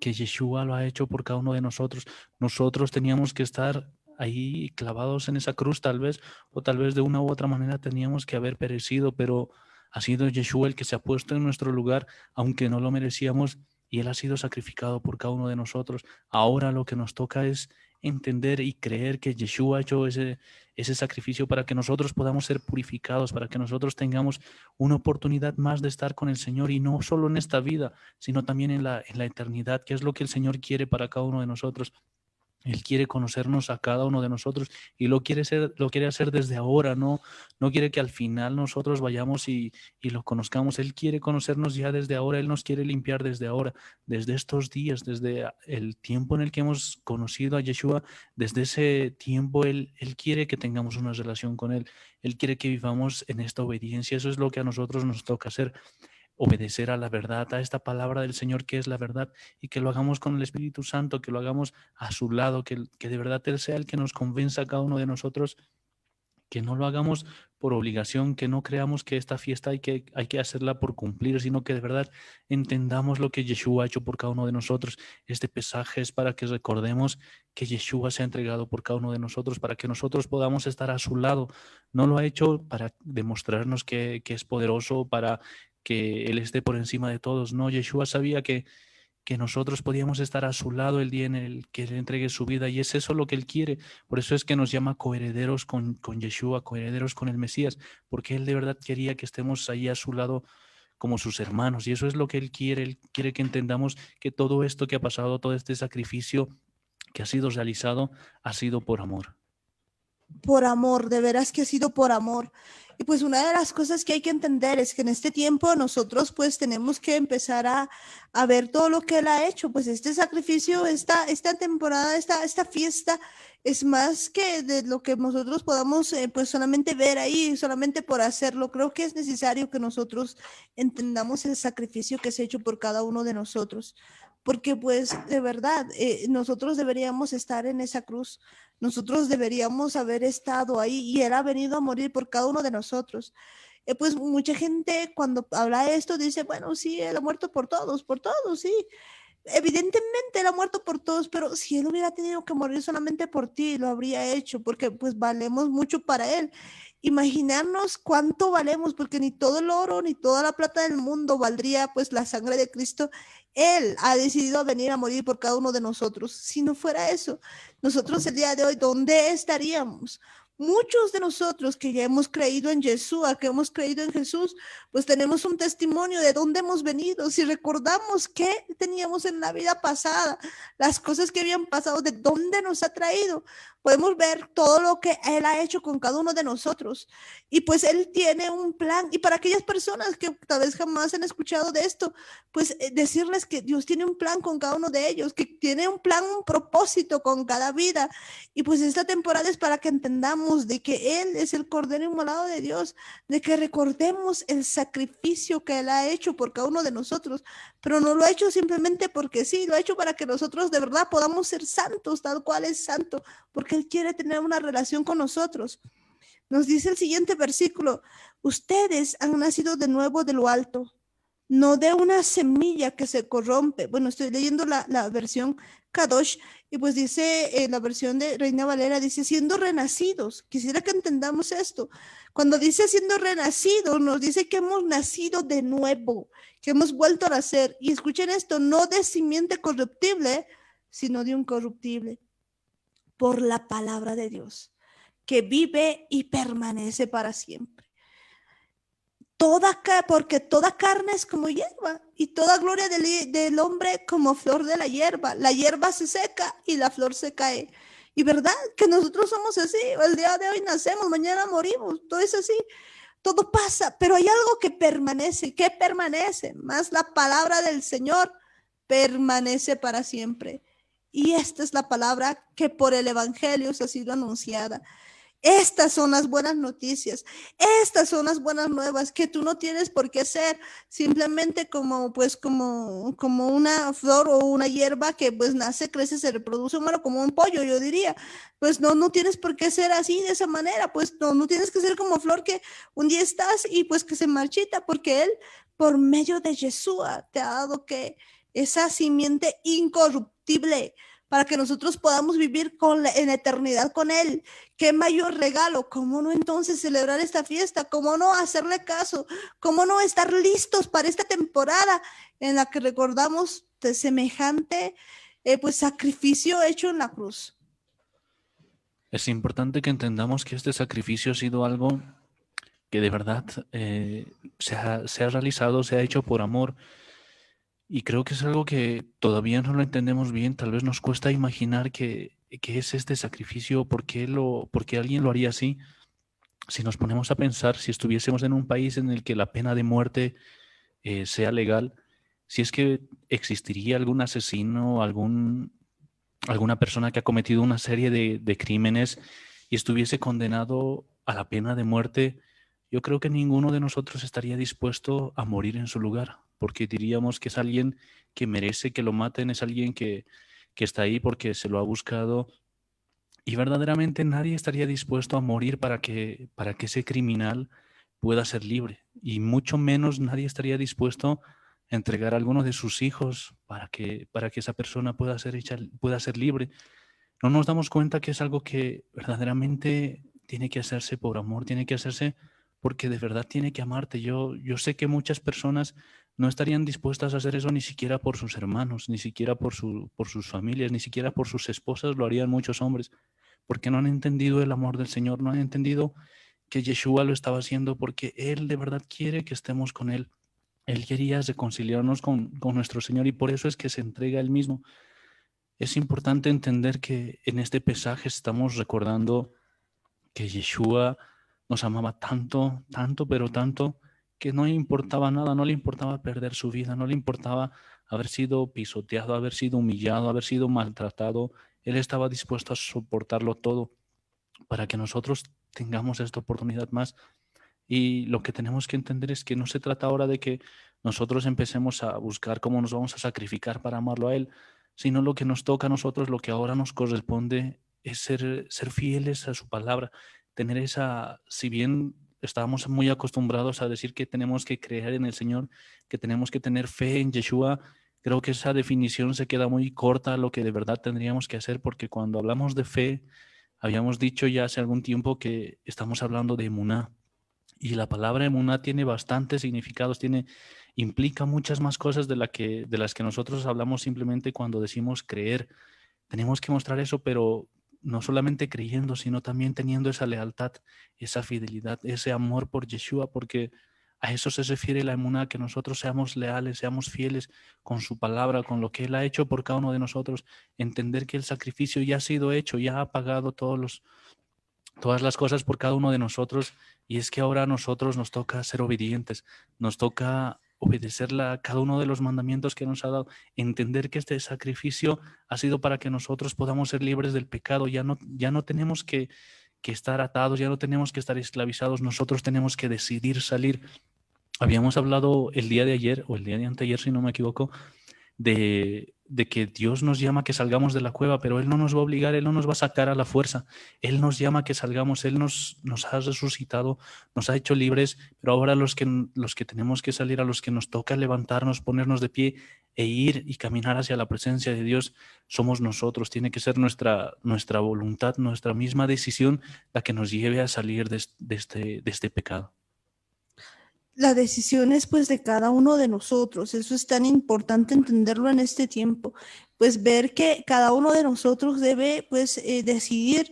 que Yeshua lo ha hecho por cada uno de nosotros. Nosotros teníamos que estar ahí clavados en esa cruz tal vez, o tal vez de una u otra manera teníamos que haber perecido, pero ha sido Yeshua el que se ha puesto en nuestro lugar, aunque no lo merecíamos, y Él ha sido sacrificado por cada uno de nosotros. Ahora lo que nos toca es entender y creer que Yeshua ha hecho ese sacrificio para que nosotros podamos ser purificados, para que nosotros tengamos una oportunidad más de estar con el Señor, y no solo en esta vida, sino también en la eternidad, que es lo que el Señor quiere para cada uno de nosotros. Él quiere conocernos a cada uno de nosotros y lo quiere hacer desde ahora, no quiere que al final nosotros vayamos y lo conozcamos. Él quiere conocernos ya desde ahora, Él nos quiere limpiar desde ahora, desde estos días, desde el tiempo en el que hemos conocido a Yeshua. Desde ese tiempo Él quiere que tengamos una relación con Él quiere que vivamos en esta obediencia. Eso es lo que a nosotros nos toca hacer, obedecer a la verdad, a esta palabra del Señor que es la verdad, y que lo hagamos con el Espíritu Santo, que lo hagamos a su lado, que de verdad Él sea el que nos convenza a cada uno de nosotros, que no lo hagamos por obligación, que no creamos que esta fiesta hay que hacerla por cumplir, sino que de verdad entendamos lo que Yeshua ha hecho por cada uno de nosotros. Este pesaje es para que recordemos que Yeshua se ha entregado por cada uno de nosotros, para que nosotros podamos estar a su lado. No lo ha hecho para demostrarnos que es poderoso, para que Él esté por encima de todos. No, Yeshua sabía que nosotros podíamos estar a su lado el día en el que Él entregue su vida, y es eso lo que Él quiere. Por eso es que nos llama coherederos con Yeshua, coherederos con el Mesías, porque Él de verdad quería que estemos ahí a su lado como sus hermanos, y eso es lo que Él quiere que entendamos que todo esto que ha pasado, todo este sacrificio que ha sido realizado, ha sido por amor. Por amor, de veras que ha sido por amor. Y pues una de las cosas que hay que entender es que en este tiempo nosotros pues tenemos que empezar a ver todo lo que Él ha hecho. Pues este sacrificio, esta temporada, esta fiesta es más que de lo que nosotros podamos pues solamente ver ahí, solamente por hacerlo. Creo que es necesario que nosotros entendamos el sacrificio que se ha hecho por cada uno de nosotros. Porque pues de verdad, nosotros deberíamos estar en esa cruz. Nosotros deberíamos haber estado ahí y Él ha venido a morir por cada uno de nosotros. Pues mucha gente cuando habla de esto dice, bueno, sí, Él ha muerto por todos, sí. Evidentemente Él ha muerto por todos, pero si Él hubiera tenido que morir solamente por ti, lo habría hecho, porque pues valemos mucho para Él. Imaginarnos cuánto valemos, porque ni todo el oro ni toda la plata del mundo valdría pues la sangre de Cristo. Él ha decidido venir a morir por cada uno de nosotros. Si no fuera eso, nosotros el día de hoy, ¿dónde estaríamos? Muchos de nosotros que ya hemos creído en Yeshua, que hemos creído en Jesús, pues tenemos un testimonio de dónde hemos venido. Si recordamos qué teníamos en la vida pasada, las cosas que habían pasado, de dónde nos ha traído, podemos ver todo lo que Él ha hecho con cada uno de nosotros. Y pues Él tiene un plan. Y para aquellas personas que tal vez jamás han escuchado de esto, pues decirles que Dios tiene un plan con cada uno de ellos, que tiene un plan, un propósito con cada vida. Y pues esta temporada es para que entendamos de que Él es el Cordero Inmolado de Dios, de que recordemos el sacrificio que Él ha hecho por cada uno de nosotros, pero no lo ha hecho simplemente porque sí, lo ha hecho para que nosotros de verdad podamos ser santos, tal cual es santo, porque Él quiere tener una relación con nosotros. Nos dice el siguiente versículo, ustedes han nacido de nuevo de lo alto, no de una semilla que se corrompe. Bueno, estoy leyendo la versión Kadosh y pues dice la versión de Reina Valera, dice siendo renacidos. Quisiera que entendamos esto. Cuando dice siendo renacidos, nos dice que hemos nacido de nuevo, que hemos vuelto a nacer. Y escuchen esto, no de simiente corruptible, sino de un corruptible, por la palabra de Dios, que vive y permanece para siempre. porque toda carne es como hierba y toda gloria del hombre como flor de la hierba. La hierba se seca y la flor se cae. Y verdad que nosotros somos así, el día de hoy nacemos, mañana morimos, todo es así, todo pasa, pero hay algo que permanece, más la palabra del Señor permanece para siempre. Y esta es la palabra que por el Evangelio se ha sido anunciada. Estas son las buenas noticias, estas son las buenas nuevas, que tú no tienes por qué ser simplemente como una flor o una hierba que pues nace, crece, se reproduce, bueno, como un pollo, yo diría. Pues no tienes por qué ser así, de esa manera, pues no tienes que ser como flor que un día estás y pues que se marchita, porque Él, por medio de Yeshua, te ha dado que esa simiente incorruptible, para que nosotros podamos vivir en la eternidad con Él. Qué mayor regalo, cómo no entonces celebrar esta fiesta, cómo no hacerle caso, cómo no estar listos para esta temporada en la que recordamos de semejante pues sacrificio hecho en la cruz. Es importante que entendamos que este sacrificio ha sido algo que de verdad se ha realizado, se ha hecho por amor. Y creo que es algo que todavía no lo entendemos bien. Tal vez nos cuesta imaginar que es este sacrificio, por qué alguien lo haría así. Si nos ponemos a pensar, si estuviésemos en un país en el que la pena de muerte sea legal, si es que existiría algún asesino, alguna persona que ha cometido una serie de crímenes y estuviese condenado a la pena de muerte, yo creo que ninguno de nosotros estaría dispuesto a morir en su lugar, porque diríamos que es alguien que merece que lo maten, es alguien que está ahí porque se lo ha buscado, y verdaderamente nadie estaría dispuesto a morir para que ese criminal pueda ser libre, y mucho menos nadie estaría dispuesto a entregar a alguno de sus hijos para que esa persona pueda ser libre. No nos damos cuenta que es algo que verdaderamente tiene que hacerse por amor, tiene que hacerse porque de verdad tiene que amarte. Yo sé que muchas personas no estarían dispuestas a hacer eso ni siquiera por sus hermanos, ni siquiera por sus familias, ni siquiera por sus esposas, lo harían muchos hombres, porque no han entendido el amor del Señor, no han entendido que Yeshua lo estaba haciendo porque Él de verdad quiere que estemos con Él. Él quería reconciliarnos con nuestro Señor y por eso es que se entrega Él mismo. Es importante entender que en este pesaje estamos recordando que Yeshua nos amaba tanto, tanto, pero tanto, que no le importaba nada, no le importaba perder su vida, no le importaba haber sido pisoteado, haber sido humillado, haber sido maltratado. Él estaba dispuesto a soportarlo todo para que nosotros tengamos esta oportunidad más. Y lo que tenemos que entender es que no se trata ahora de que nosotros empecemos a buscar cómo nos vamos a sacrificar para amarlo a Él, sino lo que nos toca a nosotros, lo que ahora nos corresponde es ser fieles a su palabra, tener si bien estábamos muy acostumbrados a decir que tenemos que creer en el Señor, que tenemos que tener fe en Yeshua, creo que esa definición se queda muy corta a lo que de verdad tendríamos que hacer, porque cuando hablamos de fe, habíamos dicho ya hace algún tiempo que estamos hablando de emuná. Y la palabra emuná tiene bastantes significados, implica muchas más cosas de las que nosotros hablamos simplemente cuando decimos creer. Tenemos que mostrar eso, pero no solamente creyendo, sino también teniendo esa lealtad, esa fidelidad, ese amor por Yeshua, porque a eso se refiere la emuná, que nosotros seamos leales, seamos fieles con su palabra, con lo que Él ha hecho por cada uno de nosotros, entender que el sacrificio ya ha sido hecho, ya ha pagado todas las cosas por cada uno de nosotros, y es que ahora a nosotros nos toca ser obedientes, nos toca obedecer cada uno de los mandamientos que nos ha dado, entender que este sacrificio ha sido para que nosotros podamos ser libres del pecado, ya no tenemos que estar atados, ya no tenemos que estar esclavizados, nosotros tenemos que decidir salir. Habíamos hablado el día de ayer, o el día de anteayer, si no me equivoco, de que Dios nos llama a que salgamos de la cueva, pero Él no nos va a obligar, Él no nos va a sacar a la fuerza. Él nos llama a que salgamos, Él nos ha resucitado, nos ha hecho libres, pero ahora los que tenemos que salir, a los que nos toca levantarnos, ponernos de pie e ir y caminar hacia la presencia de Dios, somos nosotros. Tiene que ser nuestra voluntad, nuestra misma decisión la que nos lleve a salir de este pecado. La decisión es pues de cada uno de nosotros, eso es tan importante entenderlo en este tiempo, pues ver que cada uno de nosotros debe pues decidir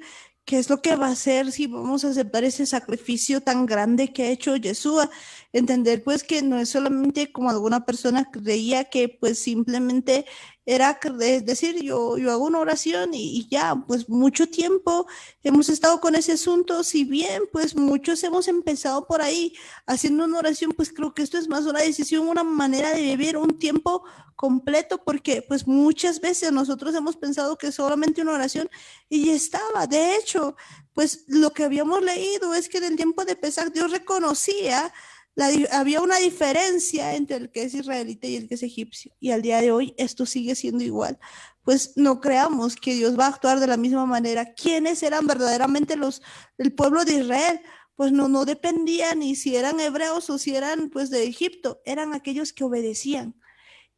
qué es lo que va a hacer si vamos a aceptar ese sacrificio tan grande que ha hecho Yeshua. Entender pues que no es solamente como alguna persona creía que pues simplemente era decir yo hago una oración y ya, pues mucho tiempo hemos estado con ese asunto, si bien pues muchos hemos empezado por ahí haciendo una oración, pues creo que esto es más una decisión, una manera de vivir un tiempo completo, porque pues muchas veces nosotros hemos pensado que solamente una oración y ya estaba. De hecho, pues lo que habíamos leído es que en el tiempo de Pesach Dios reconocía había una diferencia entre el que es israelita y el que es egipcio. Y al día de hoy esto sigue siendo igual. Pues no creamos que Dios va a actuar de la misma manera. ¿Quiénes eran verdaderamente el pueblo de Israel? Pues no dependían ni si eran hebreos o si eran pues de Egipto, eran aquellos que obedecían.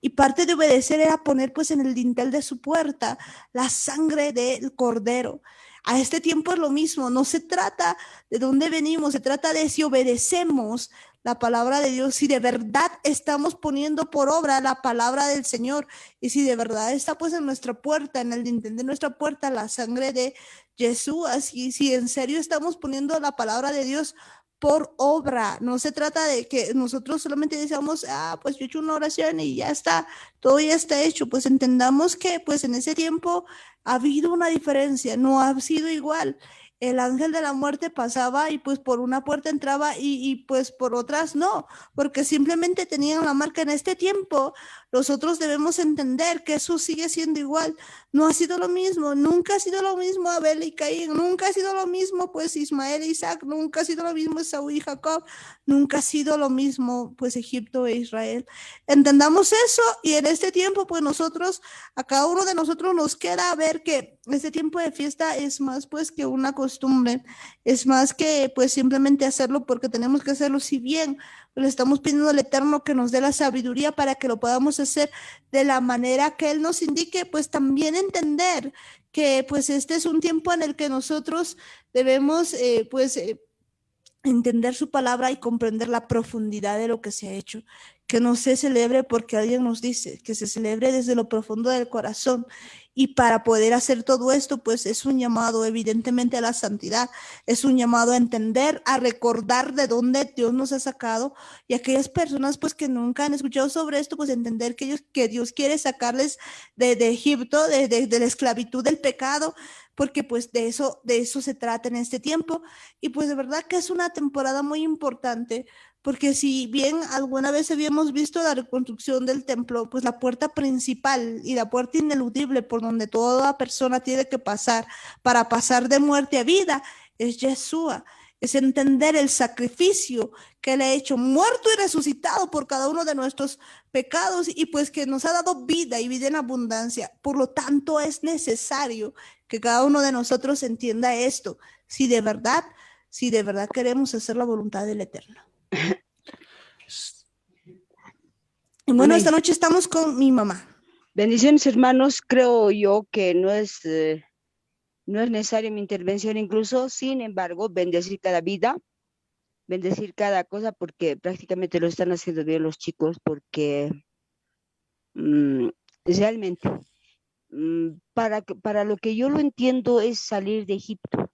Y parte de obedecer era poner pues en el dintel de su puerta la sangre del cordero. A este tiempo es lo mismo, no se trata de dónde venimos, se trata de si obedecemos la palabra de Dios, si de verdad estamos poniendo por obra la palabra del Señor y si de verdad está pues en nuestra puerta, en el dintel de nuestra puerta la sangre de Jesús, así si en serio estamos poniendo la palabra de Dios por obra. No se trata de que nosotros solamente decíamos, pues yo he hecho una oración y ya está, todo ya está hecho. Pues entendamos que pues en ese tiempo ha habido una diferencia, no ha sido igual. El ángel de la muerte pasaba y pues por una puerta entraba pues por otras no, porque simplemente tenían la marca en este tiempo. Nosotros debemos entender que eso sigue siendo igual. No ha sido lo mismo, nunca ha sido lo mismo Abel y Caín, nunca ha sido lo mismo pues Ismael e Isaac, nunca ha sido lo mismo Esaú y Jacob, nunca ha sido lo mismo pues Egipto e Israel. Entendamos eso y en este tiempo pues nosotros, a cada uno de nosotros nos queda ver que este tiempo de fiesta es más pues que una costumbre, es más que pues simplemente hacerlo porque tenemos que hacerlo, si bien le estamos pidiendo al Eterno que nos dé la sabiduría para que lo podamos hacer de la manera que Él nos indique, pues también entender que pues este es un tiempo en el que nosotros debemos entender su palabra y comprender la profundidad de lo que se ha hecho. Que no se celebre porque alguien nos dice, que se celebre desde lo profundo del corazón. Y para poder hacer todo esto, pues es un llamado evidentemente a la santidad, es un llamado a entender, a recordar de dónde Dios nos ha sacado y aquellas personas pues que nunca han escuchado sobre esto, pues entender que Dios quiere sacarles de Egipto, de la esclavitud del pecado, porque pues de eso se trata en este tiempo. Y pues de verdad que es una temporada muy importante, porque si bien alguna vez habíamos visto la reconstrucción del templo, pues la puerta principal y la puerta ineludible por donde toda persona tiene que pasar para pasar de muerte a vida es Yeshua. Es entender el sacrificio que Él ha hecho, muerto y resucitado por cada uno de nuestros pecados y pues que nos ha dado vida y vida en abundancia. Por lo tanto, es necesario que cada uno de nosotros entienda esto, si de verdad si de verdad queremos hacer la voluntad del Eterno. Y bueno, esta noche estamos con mi mamá. Bendiciones, hermanos. Creo yo que no es necesaria mi intervención incluso, sin embargo, bendecir cada vida, bendecir cada cosa, porque prácticamente lo están haciendo bien los chicos, porque realmente, para lo que yo lo entiendo es salir de Egipto,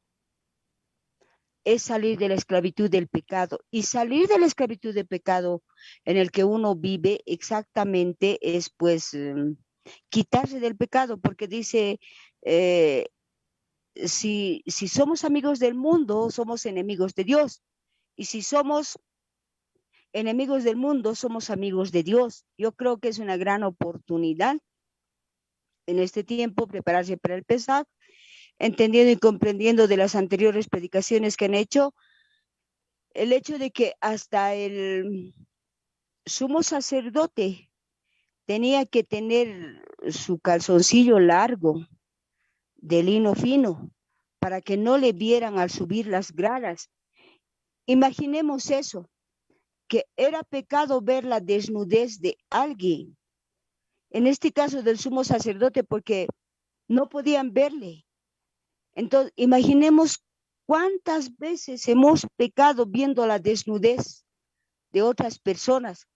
es salir de la esclavitud del pecado, y salir de la esclavitud del pecado en el que uno vive exactamente es pues quitarse del pecado, porque dice, si somos amigos del mundo, somos enemigos de Dios, y si somos enemigos del mundo, somos amigos de Dios. Yo creo que es una gran oportunidad en este tiempo prepararse para el Pesaj, entendiendo y comprendiendo de las anteriores predicaciones que han hecho, el hecho de que hasta el sumo sacerdote tenía que tener su calzoncillo largo de lino fino para que no le vieran al subir las gradas. Imaginemos eso, que era pecado ver la desnudez de alguien, en este caso del sumo sacerdote, porque no podían verle. Entonces, imaginemos cuántas veces hemos pecado viendo la desnudez de otras personas.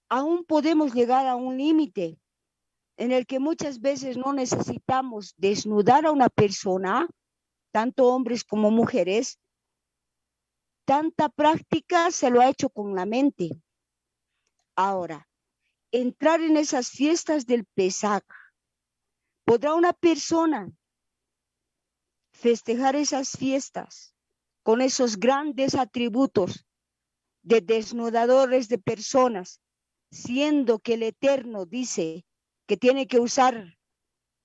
Aún podemos llegar a un límite en el que muchas veces no necesitamos desnudar a una persona tanto hombres como mujeres, tanta práctica se lo ha hecho con la mente. Ahora, entrar en esas fiestas del Pesaj, ¿podrá una persona festejar esas fiestas con esos grandes atributos de desnudadores de personas, siendo que el Eterno dice que tiene que usar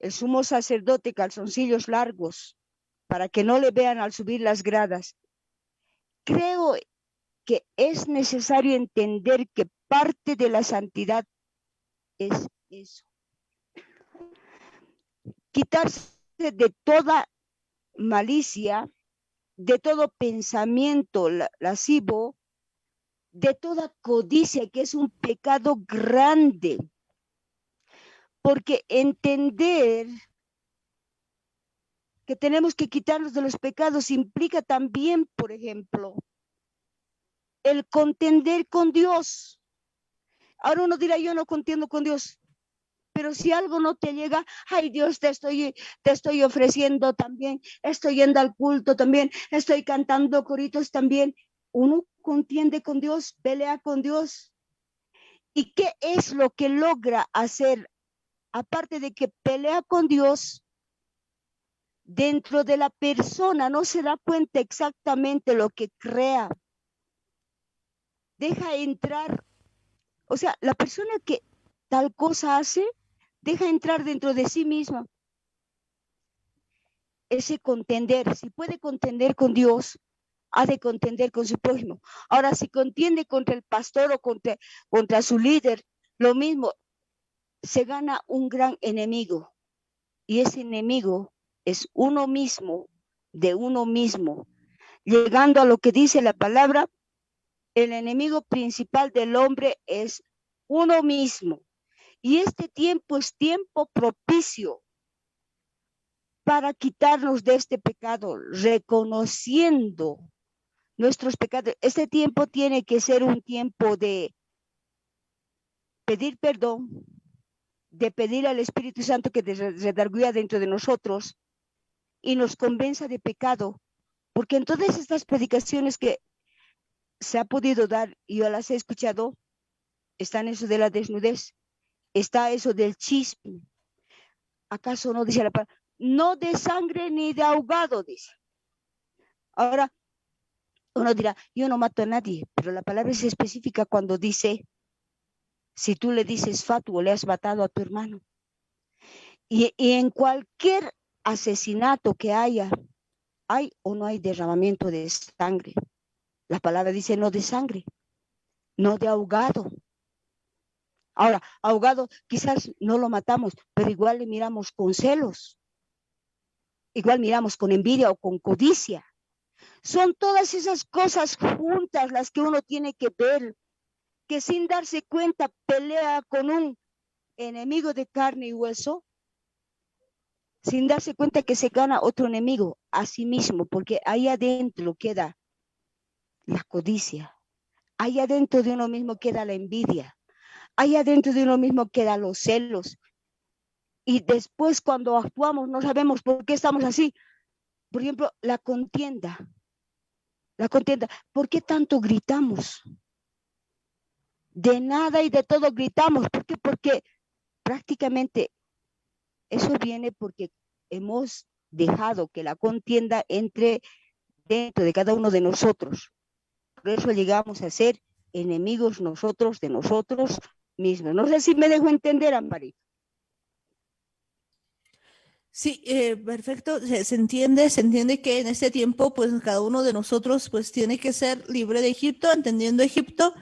el sumo sacerdote calzoncillos largos para que no le vean al subir las gradas? Creo que es necesario entender que parte de la santidad es eso. Quitarse de toda malicia, de todo pensamiento lascivo, de toda codicia, que es un pecado grande. Porque entender que tenemos que quitarnos de los pecados implica también, por ejemplo, el contender con Dios. Ahora uno dirá, yo no contiendo con Dios, pero si algo no te llega, ay Dios, te estoy ofreciendo también, estoy yendo al culto también, estoy cantando coritos también. Uno contiende con Dios, pelea con Dios. ¿Y qué es lo que logra hacer? Aparte de que pelea con Dios, dentro de la persona no se da cuenta exactamente lo que crea. Deja entrar, o sea, la persona que tal cosa hace, deja entrar dentro de sí misma ese contender. Si puede contender con Dios, ha de contender con su prójimo. Ahora, si contiende contra el pastor o contra su líder, lo mismo, se gana un gran enemigo. Y ese enemigo es uno mismo, de uno mismo. Llegando a lo que dice la palabra, el enemigo principal del hombre es uno mismo. Y este tiempo es tiempo propicio para quitarnos de este pecado, reconociendo nuestros pecados. Este tiempo tiene que ser un tiempo de pedir perdón, de pedir al Espíritu Santo que redarguya dentro de nosotros y nos convenza de pecado, porque en todas estas predicaciones que se ha podido dar, y yo las he escuchado, están eso de la desnudez, está eso del chisme. ¿Acaso no dice la palabra? No de sangre ni de ahogado, dice. Ahora, uno dirá, yo no mato a nadie, pero la palabra es específica cuando dice, si tú le dices fatuo, le has matado a tu hermano. Y en cualquier asesinato que haya, ¿hay o no hay derramamiento de sangre? La palabra dice no de sangre, no de ahogado. Ahora, ahogado quizás no lo matamos, pero igual le miramos con celos, igual miramos con envidia o con codicia. Son todas esas cosas juntas las que uno tiene que ver, que sin darse cuenta pelea con un enemigo de carne y hueso, sin darse cuenta que se gana otro enemigo a sí mismo, porque ahí adentro queda la codicia, ahí adentro de uno mismo queda la envidia, ahí adentro de uno mismo quedan los celos. Y después cuando actuamos no sabemos por qué estamos así. Por ejemplo, la contienda. ¿Por qué tanto gritamos? De nada y de todo gritamos. ¿Por qué? Porque prácticamente eso viene porque hemos dejado que la contienda entre dentro de cada uno de nosotros. Por eso llegamos a ser enemigos nosotros de nosotros mismos. No sé si me dejo entender, Ampari. Sí, perfecto. Se entiende que en este tiempo, pues cada uno de nosotros, pues tiene que ser libre de Egipto, entendiendo Egipto,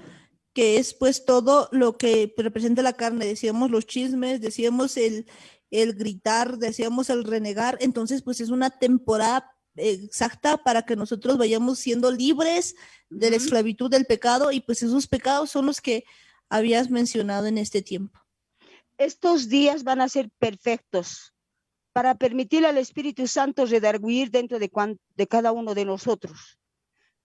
que es pues todo lo que representa la carne. Decíamos los chismes, decíamos el gritar, decíamos el renegar. Entonces, pues es una temporada exacta para que nosotros vayamos siendo libres de la esclavitud del pecado, y pues esos pecados son los que habías mencionado en este tiempo. Estos días van a ser perfectos para permitir al Espíritu Santo redarguir dentro de cada uno de nosotros.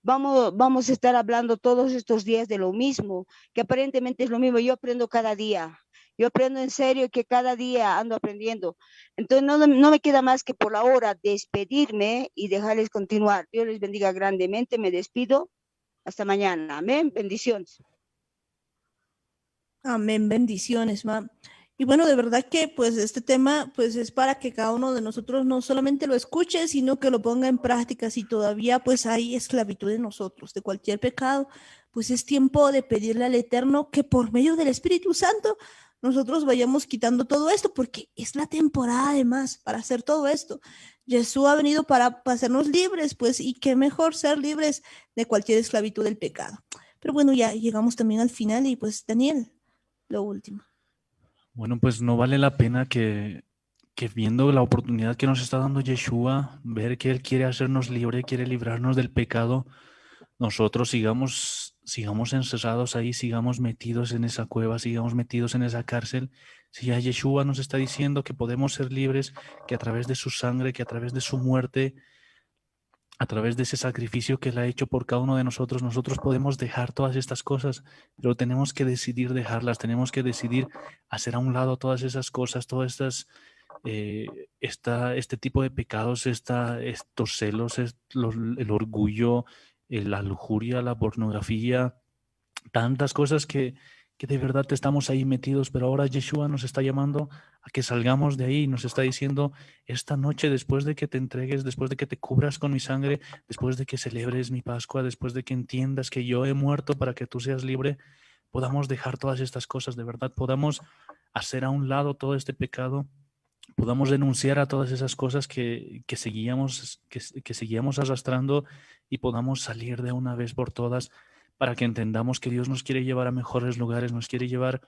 Vamos a estar hablando todos estos días de lo mismo, que aparentemente es lo mismo. Yo aprendo cada día. Yo aprendo en serio que cada día ando aprendiendo. Entonces no me queda más que por la hora despedirme y dejarles continuar. Dios les bendiga grandemente. Me despido. Hasta mañana. Amén. Bendiciones. Amén, bendiciones, ma. Y bueno, de verdad que pues este tema pues es para que cada uno de nosotros no solamente lo escuche, sino que lo ponga en práctica. Si todavía pues hay esclavitud en nosotros de cualquier pecado, pues es tiempo de pedirle al Eterno que por medio del Espíritu Santo nosotros vayamos quitando todo esto, porque es la temporada además para hacer todo esto. Jesús ha venido para hacernos libres, pues, y qué mejor ser libres de cualquier esclavitud del pecado. Pero bueno, ya llegamos también al final y pues Daniel, lo último. Bueno, pues no vale la pena que viendo la oportunidad que nos está dando Yeshua, ver que Él quiere hacernos libre, quiere librarnos del pecado, nosotros sigamos encerrados ahí, sigamos metidos en esa cueva, sigamos metidos en esa cárcel. Si ya Yeshua nos está diciendo que podemos ser libres, que a través de su sangre, que a través de su muerte, a través de ese sacrificio que Él ha hecho por cada uno de nosotros, nosotros podemos dejar todas estas cosas, pero tenemos que decidir dejarlas, tenemos que decidir hacer a un lado todas esas cosas, todas estas, este tipo de pecados, estos celos, el orgullo, la lujuria, la pornografía, tantas cosas que de verdad estamos ahí metidos, pero ahora Yeshua nos está llamando a que salgamos de ahí, nos está diciendo, esta noche después de que te entregues, después de que te cubras con mi sangre, después de que celebres mi Pascua, después de que entiendas que yo he muerto para que tú seas libre, podamos dejar todas estas cosas, de verdad, podamos hacer a un lado todo este pecado, podamos denunciar a todas esas cosas que seguíamos arrastrando y podamos salir de una vez por todas para que entendamos que Dios nos quiere llevar a mejores lugares, nos quiere llevar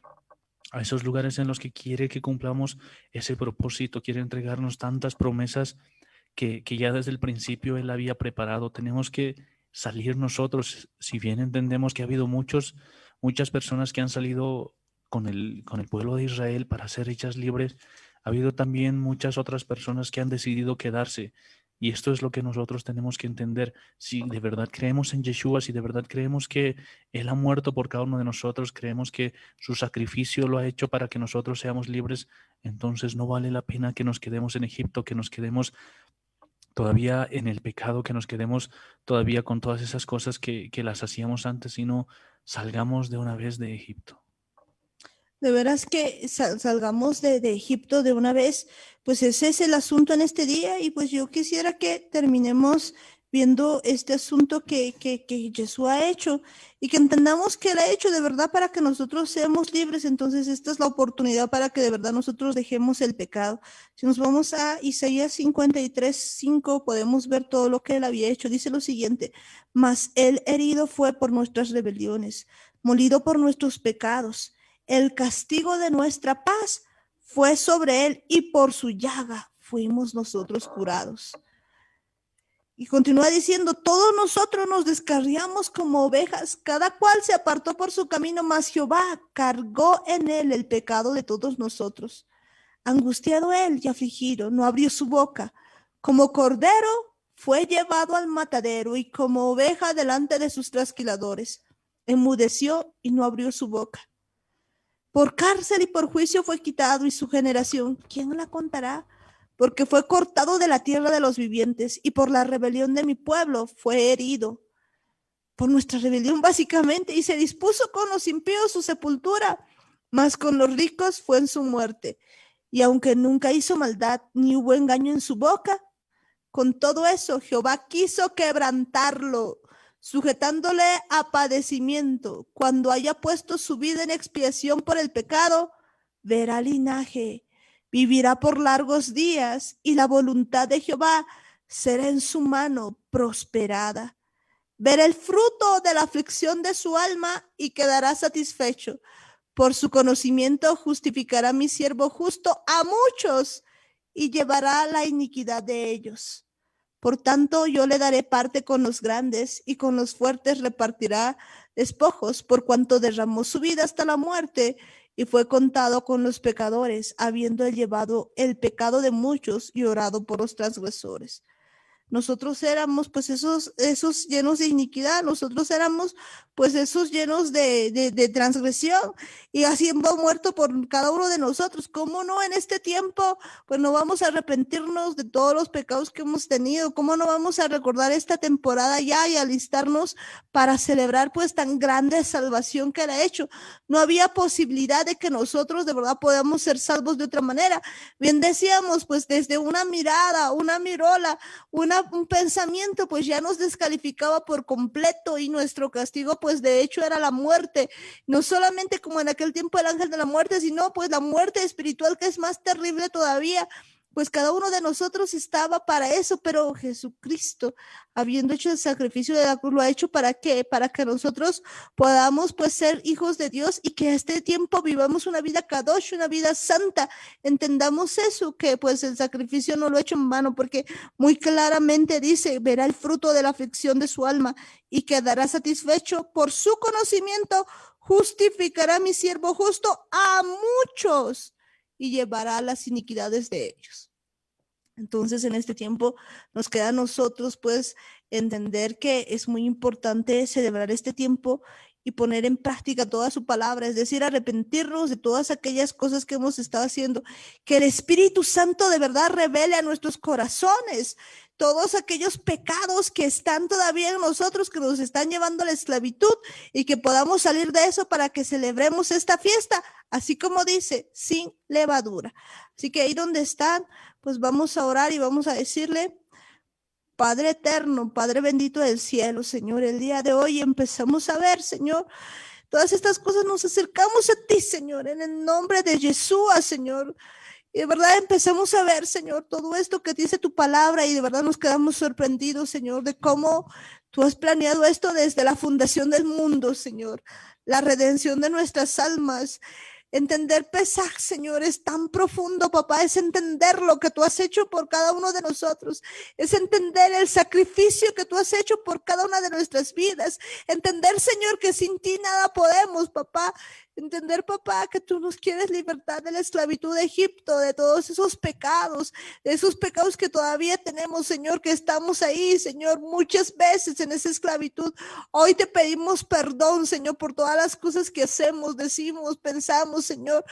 a esos lugares en los que quiere que cumplamos ese propósito, quiere entregarnos tantas promesas que ya desde el principio Él había preparado. Tenemos que salir nosotros, si bien entendemos que ha habido muchas personas que han salido con el pueblo de Israel para ser hechas libres, ha habido también muchas otras personas que han decidido quedarse. Y esto es lo que nosotros tenemos que entender. Si de verdad creemos en Yeshua, si de verdad creemos que Él ha muerto por cada uno de nosotros, creemos que su sacrificio lo ha hecho para que nosotros seamos libres, entonces no vale la pena que nos quedemos en Egipto, que nos quedemos todavía en el pecado, que nos quedemos todavía con todas esas cosas que las hacíamos antes, sino salgamos de una vez de Egipto. De veras que salgamos de Egipto de una vez, pues ese es el asunto en este día y pues yo quisiera que terminemos viendo este asunto que Jesús ha hecho y que entendamos que Él ha hecho de verdad para que nosotros seamos libres. Entonces esta es la oportunidad para que de verdad nosotros dejemos el pecado. Si nos vamos a Isaías 53:5, podemos ver todo lo que Él había hecho. Dice lo siguiente: mas Él herido fue por nuestras rebeliones, molido por nuestros pecados. El castigo de nuestra paz fue sobre Él y por su llaga fuimos nosotros curados. Y continúa diciendo, todos nosotros nos descarriamos como ovejas, cada cual se apartó por su camino, mas Jehová cargó en Él el pecado de todos nosotros. Angustiado Él y afligido, no abrió su boca. Como cordero fue llevado al matadero y como oveja delante de sus trasquiladores. Enmudeció y no abrió su boca. Por cárcel y por juicio fue quitado, y su generación, ¿quién la contará? Porque fue cortado de la tierra de los vivientes, y por la rebelión de mi pueblo fue herido. Por nuestra rebelión básicamente, y se dispuso con los impíos su sepultura, mas con los ricos fue en su muerte. Y aunque nunca hizo maldad, ni hubo engaño en su boca, con todo eso Jehová quiso quebrantarlo, sujetándole a padecimiento. Cuando haya puesto su vida en expiación por el pecado, verá linaje, vivirá por largos días, y la voluntad de Jehová será en su mano prosperada. Verá el fruto de la aflicción de su alma y quedará satisfecho. Por su conocimiento justificará mi siervo justo a muchos y llevará la iniquidad de ellos. Por tanto, yo le daré parte con los grandes y con los fuertes repartirá despojos, por cuanto derramó su vida hasta la muerte y fue contado con los pecadores, habiendo llevado el pecado de muchos y orado por los transgresores. nosotros éramos pues esos llenos de iniquidad, nosotros éramos pues esos llenos de transgresión, y así hemos muerto por cada uno de nosotros. ¿Cómo no en este tiempo pues no vamos a arrepentirnos de todos los pecados que hemos tenido? ¿Cómo no vamos a recordar esta temporada ya y alistarnos para celebrar pues tan grande salvación que Él ha hecho? No había posibilidad de que nosotros de verdad podamos ser salvos de otra manera. Bien decíamos, pues desde una mirada, una mirola, un pensamiento, pues ya nos descalificaba por completo, y nuestro castigo pues de hecho era la muerte, no solamente como en aquel tiempo el ángel de la muerte, sino pues la muerte espiritual, que es más terrible todavía. Pues cada uno de nosotros estaba para eso, pero Jesucristo, habiendo hecho el sacrificio de la cruz, lo ha hecho ¿para qué? Para que nosotros podamos pues ser hijos de Dios, y que a este tiempo vivamos una vida kadosh, una vida santa. Entendamos eso, que pues el sacrificio no lo ha hecho en vano, porque muy claramente dice: verá el fruto de la aflicción de su alma y quedará satisfecho. Por su conocimiento justificará mi siervo justo a muchos y llevará las iniquidades de ellos. Entonces en este tiempo nos queda a nosotros pues entender que es muy importante celebrar este tiempo y poner en práctica toda su palabra, es decir, arrepentirnos de todas aquellas cosas que hemos estado haciendo, que el Espíritu Santo de verdad revele a nuestros corazones todos aquellos pecados que están todavía en nosotros, que nos están llevando a la esclavitud, y que podamos salir de eso para que celebremos esta fiesta, así como dice, sin levadura. Así que ahí donde están, pues vamos a orar y vamos a decirle: Padre eterno, Padre bendito del cielo, Señor, el día de hoy empezamos a ver, Señor, todas estas cosas, nos acercamos a ti, Señor, en el nombre de Yeshua, Señor. Y de verdad empezamos a ver, Señor, todo esto que dice tu palabra, y de verdad nos quedamos sorprendidos, Señor, de cómo tú has planeado esto desde la fundación del mundo, Señor. La redención de nuestras almas. Entender Pesaj, Señor, es tan profundo, papá, es entender lo que tú has hecho por cada uno de nosotros, es entender el sacrificio que tú has hecho por cada una de nuestras vidas, entender, Señor, que sin ti nada podemos, papá. Entender, papá, que tú nos quieres libertad de la esclavitud de Egipto, de todos esos pecados, de esos pecados que todavía tenemos, Señor, que estamos ahí, Señor, muchas veces en esa esclavitud. Hoy te pedimos perdón, Señor, por todas las cosas que hacemos, decimos, pensamos, Señor.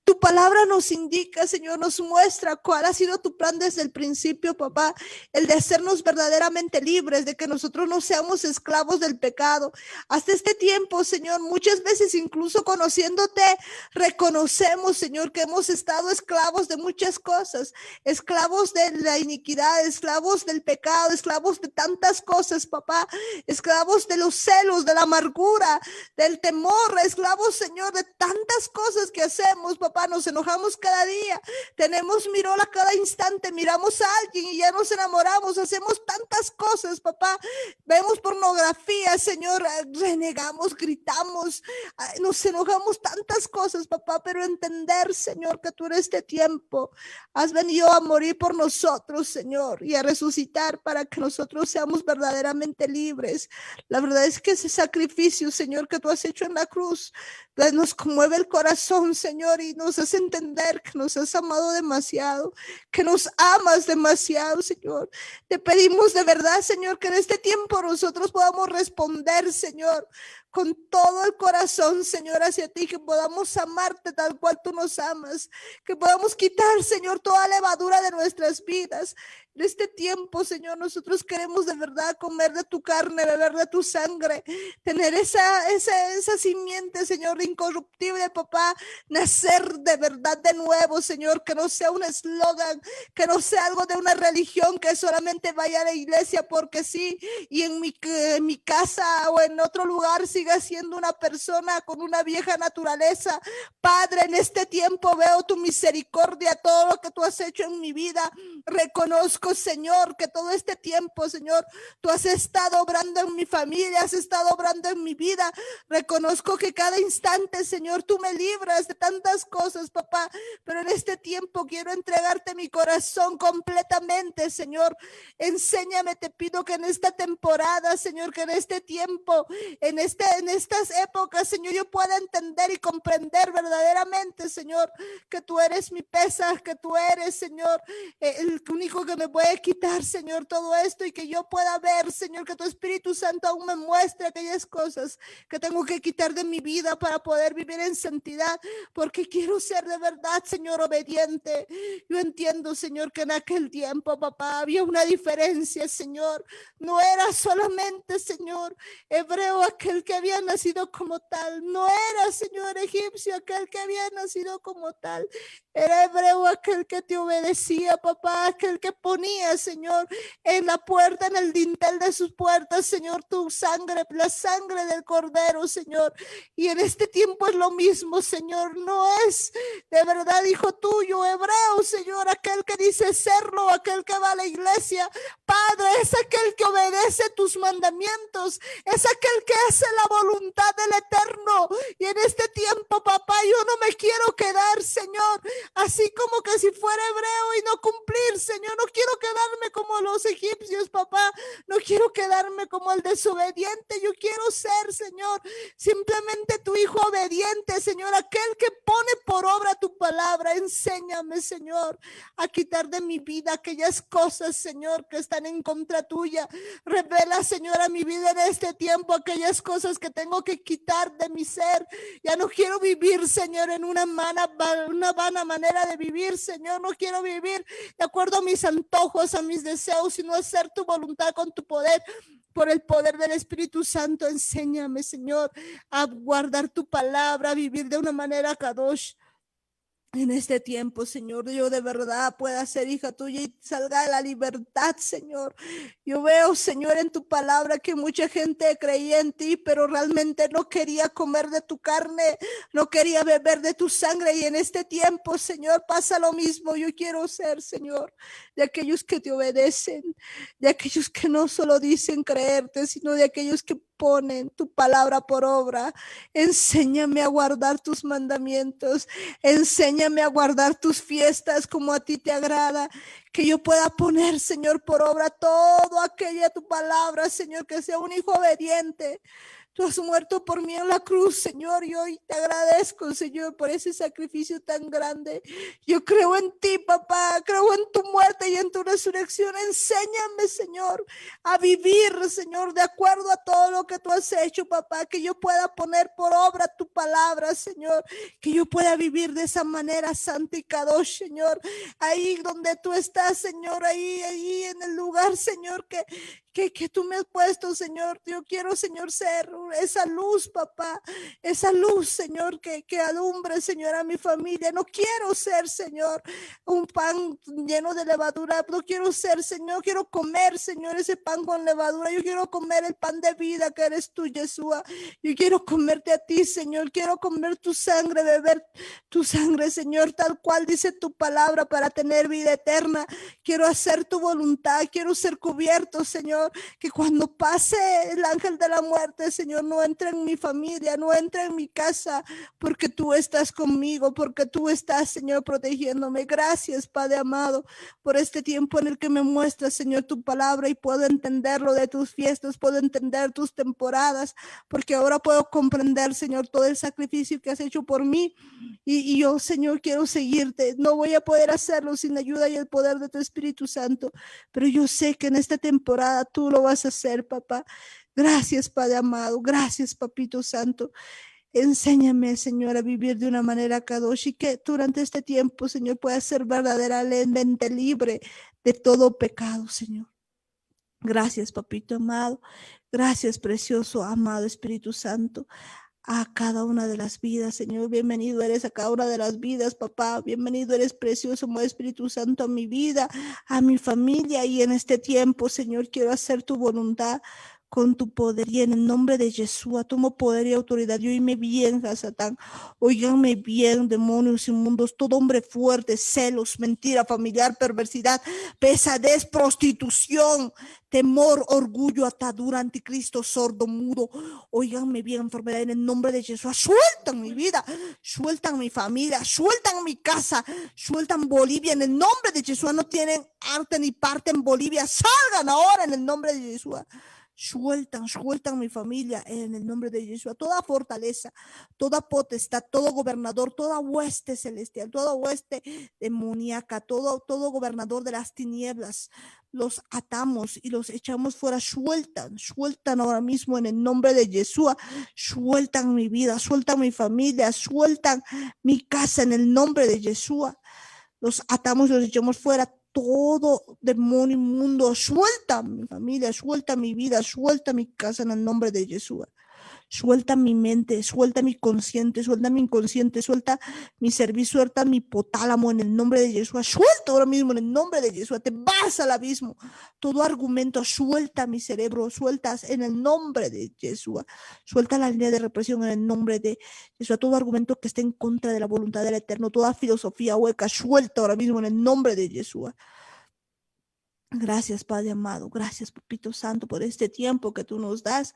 Tu palabra nos indica, Señor, nos muestra cuál ha sido tu plan desde el principio, papá, el de hacernos verdaderamente libres, de que nosotros no seamos esclavos del pecado. Hasta este tiempo, Señor, muchas veces incluso conociéndote, reconocemos, Señor, que hemos estado esclavos de muchas cosas, esclavos de la iniquidad, esclavos del pecado, esclavos de tantas cosas, papá, esclavos de los celos, de la amargura, del temor, esclavos, Señor, de tantas cosas que hacemos, papá. Nos enojamos cada día, tenemos mirola cada instante, miramos a alguien y ya nos enamoramos, hacemos tantas cosas, papá, vemos pornografía, Señor, renegamos, gritamos, nos enojamos, tantas cosas, papá, pero entender, Señor, que tú en este tiempo has venido a morir por nosotros, Señor, y a resucitar para que nosotros seamos verdaderamente libres. La verdad es que ese sacrificio, Señor, que tú has hecho en la cruz, pues nos conmueve el corazón, Señor, y nos hace entender que nos has amado demasiado, que nos amas demasiado, Señor. Te pedimos de verdad, Señor, que en este tiempo nosotros podamos responder, Señor, con todo el corazón, Señor, hacia ti, que podamos amarte tal cual tú nos amas, que podamos quitar, Señor, toda levadura de nuestras vidas. En este tiempo, Señor, nosotros queremos de verdad comer de tu carne, beber de tu sangre, tener esa simiente, Señor, incorruptible, papá, nacer de verdad de nuevo, Señor, que no sea un eslogan, que no sea algo de una religión, que solamente vaya a la iglesia porque sí, y en mi casa o en otro lugar siga siendo una persona con una vieja naturaleza. Padre, en este tiempo veo tu misericordia, todo lo que tú has hecho en mi vida. Reconozco, Señor, que todo este tiempo, Señor, tú has estado obrando en mi familia, has estado obrando en mi vida. Reconozco que cada instante instante, Señor, tú me libras de tantas cosas, papá, pero en este tiempo quiero entregarte mi corazón completamente, Señor. Enséñame, te pido que en esta temporada, Señor, que en este tiempo, en estas épocas, Señor, yo pueda entender y comprender verdaderamente, Señor, que tú eres mi pesa, que tú eres, Señor, el único que me puede quitar, Señor, todo esto, y que yo pueda ver, Señor, que tu Espíritu Santo aún me muestre aquellas cosas que tengo que quitar de mi vida para poder vivir en santidad, porque quiero ser de verdad, Señor, obediente. Yo entiendo, Señor, que en aquel tiempo, papá, había una diferencia, Señor. No era solamente, Señor, hebreo aquel que había nacido como tal. No era, Señor, egipcio aquel que había nacido como tal. Era hebreo aquel que te obedecía, papá, aquel que ponía, Señor, en la puerta, en el dintel de sus puertas, Señor, tu sangre, la sangre del cordero, Señor. Y en este tiempo es lo mismo, Señor. No es de verdad hijo tuyo, hebreo, Señor, aquel que dice serlo, aquel que va a la iglesia. Padre, es aquel que obedece tus mandamientos, es aquel que hace la voluntad del Eterno. Y en este tiempo, papá, yo no me quiero quedar, Señor, así como que si fuera hebreo y no cumplir, Señor. No quiero quedarme como los egipcios, papá. No quiero quedarme como el desobediente. Yo quiero ser, Señor, simplemente tu hijo obediente, Señor, aquel que pone por obra tu palabra. Enséñame, Señor, a quitar de mi vida aquellas cosas, Señor, que están en contra tuya. Revela, Señor, a mi vida en este tiempo aquellas cosas que tengo que quitar de mi ser. Ya no quiero vivir, Señor, en una vana manera de vivir, Señor. No quiero vivir de acuerdo a mis antojos, a mis deseos, sino hacer tu voluntad con tu poder. Por el poder del Espíritu Santo, enséñame, Señor, a guardar tu palabra, a vivir de una manera kadosh. En este tiempo, Señor, yo de verdad pueda ser hija tuya y salga de la libertad, Señor. Yo veo, Señor, en tu palabra que mucha gente creía en ti, pero realmente no quería comer de tu carne, no quería beber de tu sangre. Y en este tiempo, Señor, pasa lo mismo. Yo quiero ser, Señor, de aquellos que te obedecen, de aquellos que no solo dicen creerte, sino de aquellos que ponen tu palabra por obra. Enséñame a guardar tus mandamientos. Enséñame a guardar tus fiestas como a ti te agrada. Que yo pueda poner, Señor, por obra todo aquello de tu palabra, Señor, que sea un hijo obediente. Tú has muerto por mí en la cruz, Señor, y hoy te agradezco, Señor, por ese sacrificio tan grande. Yo creo en ti, papá, creo en tu muerte y en tu resurrección. Enséñame, Señor, a vivir, Señor, de acuerdo a todo lo que tú has hecho, papá, que yo pueda poner por obra tu palabra, Señor, que yo pueda vivir de esa manera santa y kadosh, Señor, ahí donde tú estás, Señor, ahí en el lugar, Señor, que tú me has puesto, Señor. Yo quiero, Señor, ser esa luz, papá, esa luz, Señor, que alumbre, Señor, a mi familia. No quiero ser, Señor, un pan lleno de levadura. No quiero ser, Señor, quiero comer, Señor, ese pan con levadura. Yo quiero comer el pan de vida que eres tú, Yeshua. Yo quiero comerte a ti, Señor. Quiero comer tu sangre, beber tu sangre, Señor, tal cual dice tu palabra, para tener vida eterna. Quiero hacer tu voluntad. Quiero ser cubierto, Señor. Que cuando pase el ángel de la muerte, Señor, no entre en mi familia, no entre en mi casa, porque tú estás conmigo, porque tú estás, Señor, protegiéndome. Gracias, Padre amado, por este tiempo en el que me muestras, Señor, tu palabra, y puedo entender lo de tus fiestas, puedo entender tus temporadas, porque ahora puedo comprender, Señor, todo el sacrificio que has hecho por mí. Y yo, Señor, quiero seguirte. No voy a poder hacerlo sin la ayuda y el poder de tu Espíritu Santo, pero yo sé que en esta temporada tú lo vas a hacer, papá. Gracias, Padre amado. Gracias, Papito Santo. Enséñame, Señor, a vivir de una manera kadosh, y que durante este tiempo, Señor, pueda ser verdaderamente libre de todo pecado, Señor. Gracias, Papito amado. Gracias, precioso, amado Espíritu Santo, a cada una de las vidas, Señor. Bienvenido eres a cada una de las vidas, papá. Bienvenido eres, precioso, amado Espíritu Santo, a mi vida, a mi familia. Y en este tiempo, Señor, quiero hacer tu voluntad con tu poder y en el nombre de Jesús tomo poder y autoridad y oíme bien, Satán, oíganme bien, demonios inmundos, todo hombre fuerte, celos, mentira familiar, perversidad, pesadez, prostitución, temor, orgullo, atadura, anticristo, sordo, mudo, oíganme bien, enfermedad en el nombre de Jesús, sueltan mi vida, sueltan mi familia, sueltan mi casa, sueltan Bolivia en el nombre de Jesús, no tienen arte ni parte en Bolivia, salgan ahora en el nombre de Jesús. Sueltan mi familia en el nombre de Jesús, toda fortaleza, toda potestad, todo gobernador, toda hueste celestial, toda hueste demoníaca, todo gobernador de las tinieblas, los atamos y los echamos fuera, sueltan ahora mismo en el nombre de Jesús, sueltan mi vida, sueltan mi familia, sueltan mi casa en el nombre de Jesús, los atamos y los echamos fuera. Todo demonio inmundo, suelta mi familia, suelta mi vida, suelta mi casa en el nombre de Jesús. Suelta mi mente, suelta mi consciente, suelta mi inconsciente, suelta mi servicio, suelta mi hipotálamo en el nombre de Jesús. Suelta ahora mismo en el nombre de Jesús. Te vas al abismo. Todo argumento, suelta mi cerebro, sueltas en el nombre de Jesús. Suelta la línea de represión en el nombre de Jesús. Todo argumento que esté en contra de la voluntad del Eterno, toda filosofía hueca, suelta ahora mismo en el nombre de Jesús. Gracias, Padre amado. Gracias, Papito Santo, por este tiempo que tú nos das.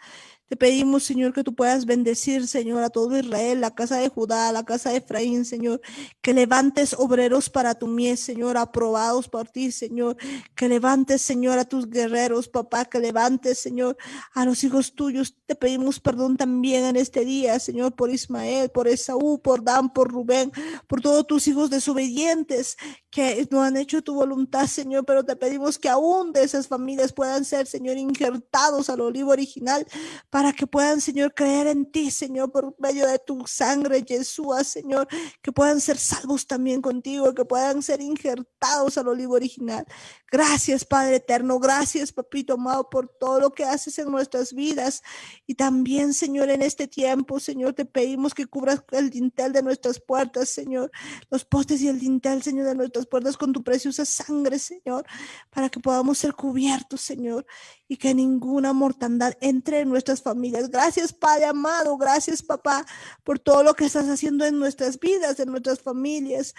Te pedimos, Señor, que tú puedas bendecir, Señor, a todo Israel, la casa de Judá, la casa de Efraín, Señor. Que levantes obreros para tu mies, Señor, aprobados por ti, Señor. Que levantes, Señor, a tus guerreros, papá. Que levantes, Señor, a los hijos tuyos. Te pedimos perdón también en este día, Señor, por Ismael, por Esaú, por Dan, por Rubén, por todos tus hijos desobedientes que no han hecho tu voluntad, Señor, pero te pedimos que aún de esas familias puedan ser, Señor, injertados al olivo original para que puedan, Señor, creer en ti, Señor, por medio de tu sangre, Yeshua, Señor, que puedan ser salvos también contigo, que puedan ser injertados al olivo original. Gracias, Padre eterno, gracias, Papito amado, por todo lo que haces en nuestras vidas y también, Señor, en este tiempo, Señor, te pedimos que cubras el dintel de nuestras puertas, Señor, los postes y el dintel, Señor, de nuestras puertas con tu preciosa sangre, Señor, para que podamos ser cubiertos, Señor, y que ninguna mortandad entre en nuestras familias. Gracias, Padre amado, gracias, papá, por todo lo que estás haciendo en nuestras vidas, en nuestras familias.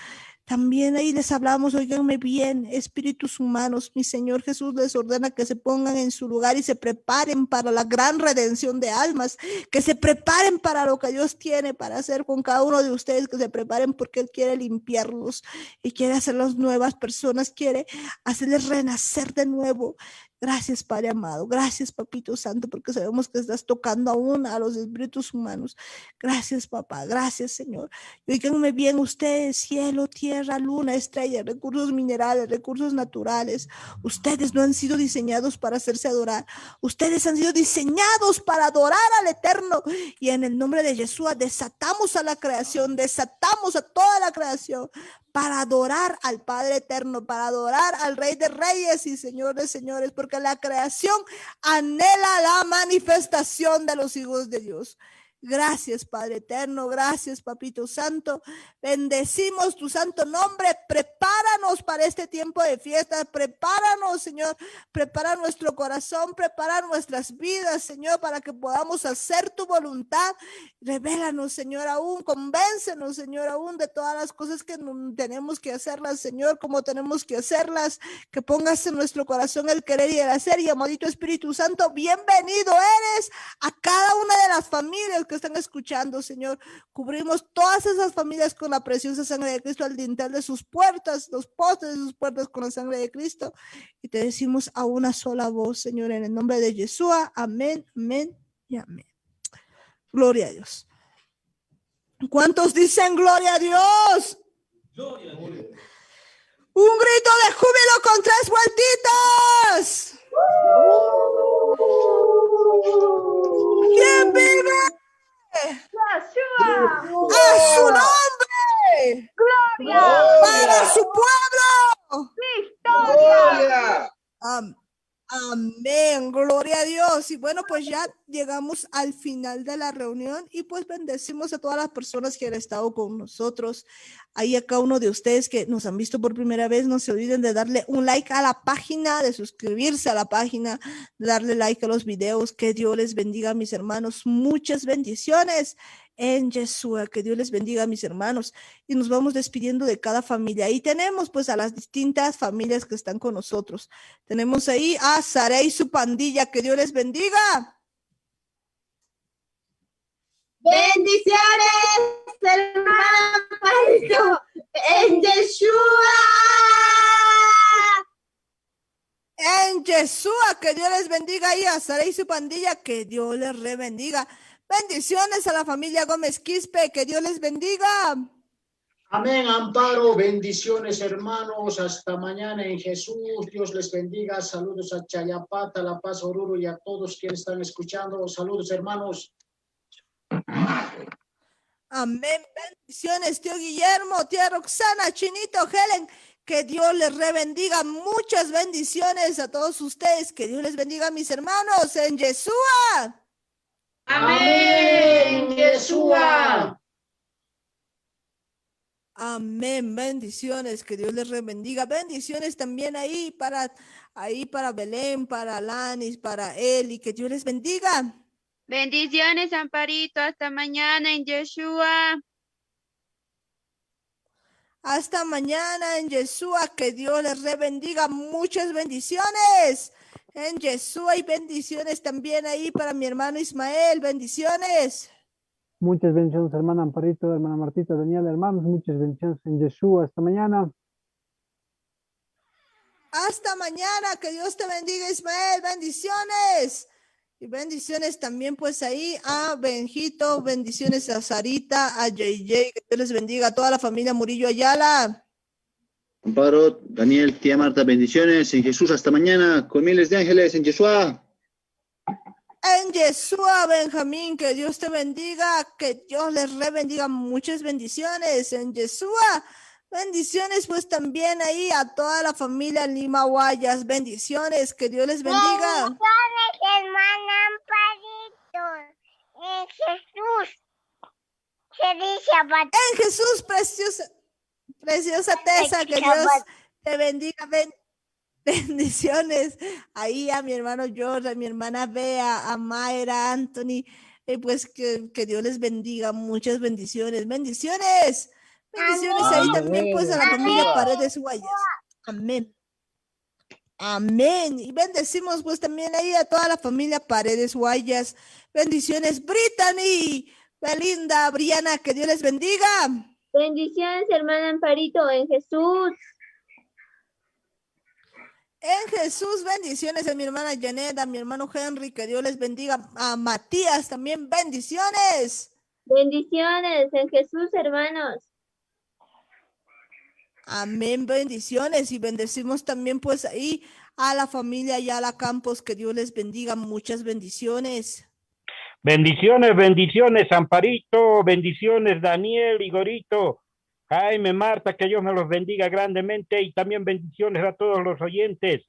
También ahí les hablamos, oíganme bien, espíritus humanos, mi Señor Jesús les ordena que se pongan en su lugar y se preparen para la gran redención de almas, que se preparen para lo que Dios tiene para hacer con cada uno de ustedes, que se preparen porque Él quiere limpiarlos y quiere hacerlos nuevas personas, quiere hacerles renacer de nuevo. Gracias, Padre amado. Gracias, Papito Santo, porque sabemos que estás tocando aún a los espíritus humanos. Gracias, papá. Gracias, Señor. Y oíganme bien ustedes, cielo, tierra, luna, estrella, recursos minerales, recursos naturales. Ustedes no han sido diseñados para hacerse adorar. Ustedes han sido diseñados para adorar al Eterno. Y en el nombre de Jesús desatamos a la creación, desatamos a toda la creación para adorar al Padre eterno, para adorar al Rey de Reyes y Señor de Señores, porque la creación anhela la manifestación de los hijos de Dios. Gracias, Padre eterno, gracias, Papito Santo. Bendecimos tu santo nombre. Prepáranos para este tiempo de fiesta. Prepáranos, Señor. Prepara nuestro corazón, prepara nuestras vidas, Señor, para que podamos hacer tu voluntad. Revélanos, Señor, aún. Convéncenos, Señor, aún de todas las cosas que tenemos que hacerlas, Señor, como tenemos que hacerlas. Que pongas en nuestro corazón el querer y el hacer. Y amadito Espíritu Santo, bienvenido eres a cada una de las familias que están escuchando, Señor. Cubrimos todas esas familias con la preciosa sangre de Cristo, al dintel de sus puertas, los postes de sus puertas con la sangre de Cristo. Y te decimos a una sola voz, Señor, en el nombre de Yeshua. Amén, amén y amén. Gloria a Dios. ¿Cuántos dicen gloria a Dios? Gloria a Dios. Un grito de júbilo con 3 vueltitas. ¿Quién vive? Yeshua. ¡A su nombre! ¡Gloria! ¡Para su pueblo! ¡Victoria! Amén, gloria a Dios. amigos, y bueno, pues ya llegamos al final de la reunión y pues bendecimos a todas las personas que han estado con nosotros. Ahí a cada uno de ustedes que nos han visto por primera vez, no se olviden de darle un like a la página, de suscribirse a la página, de darle like a los videos. Que Dios les bendiga, mis hermanos. Muchas bendiciones en Yeshua. Que Dios les bendiga, mis hermanos. Y nos vamos despidiendo de cada familia. Ahí tenemos pues a las distintas familias que están con nosotros. Tenemos ahí a Sara y su pandilla. Que Dios les bendiga. Bendiciones, hermano, en Yeshua. En Yeshua, que Dios les bendiga ahí a Sara y su pandilla. Que Dios les rebendiga. Bendiciones a la familia Gómez Quispe. Que Dios les bendiga. Amén, Amparo, bendiciones hermanos, hasta mañana en Jesús, Dios les bendiga, saludos a Chayapata, La Paz, Oruro y a todos quienes están escuchando, saludos hermanos. Amén, bendiciones, tío Guillermo, tía Roxana, Chinito, Helen, que Dios les rebendiga, muchas bendiciones a todos ustedes, que Dios les bendiga, mis hermanos, en Yeshua. Amén, Yeshua. Amén, bendiciones, que Dios les bendiga, bendiciones también ahí para Belén, para Lanis, para Eli, que Dios les bendiga. Bendiciones, Amparito, hasta mañana en Yeshua. Hasta mañana en Yeshua, que Dios les bendiga, muchas bendiciones en Yeshua y bendiciones también ahí para mi hermano Ismael, bendiciones. Muchas bendiciones, hermana Amparito, hermana Martita, Daniel, hermanos, muchas bendiciones en Yeshua. Hasta mañana. Hasta mañana, que Dios te bendiga, Ismael, bendiciones. Y bendiciones también pues ahí a Benjito, bendiciones a Sarita, a JJ, que Dios les bendiga a toda la familia Murillo Ayala. Amparo, Daniel, tía Marta, bendiciones en Jesús. Hasta mañana, con miles de ángeles en Yeshua. En Yeshua, Benjamín, que Dios te bendiga, que Dios les bendiga, muchas bendiciones en Yeshua. Bendiciones pues también ahí a toda la familia Lima Guayas, bendiciones, que Dios les bendiga. Bendiciones, hermana Amparito, en Jesús. Se dice En Jesús, preciosa Tessa, que Dios te bendiga, bendiciones ahí a mi hermano George, a mi hermana Bea, a Mayra, Anthony, pues que Dios les bendiga, muchas bendiciones, bendiciones ahí también pues a la familia Paredes Guayas, amén, amén, y bendecimos pues también ahí a toda la familia Paredes Guayas, bendiciones, Brittany, Belinda, Briana, que Dios les bendiga. Bendiciones, hermana Amparito, en Jesús. En Jesús, bendiciones a mi hermana Janet, a mi hermano Henry, que Dios les bendiga. A Matías también, bendiciones. Bendiciones, en Jesús, hermanos. Amén, bendiciones. Y bendecimos también pues ahí a la familia Ayala Campos, que Dios les bendiga. Muchas bendiciones. Bendiciones, bendiciones, Amparito, bendiciones, Daniel, Igorito, Jaime, Marta, que Dios me los bendiga grandemente y también bendiciones a todos los oyentes.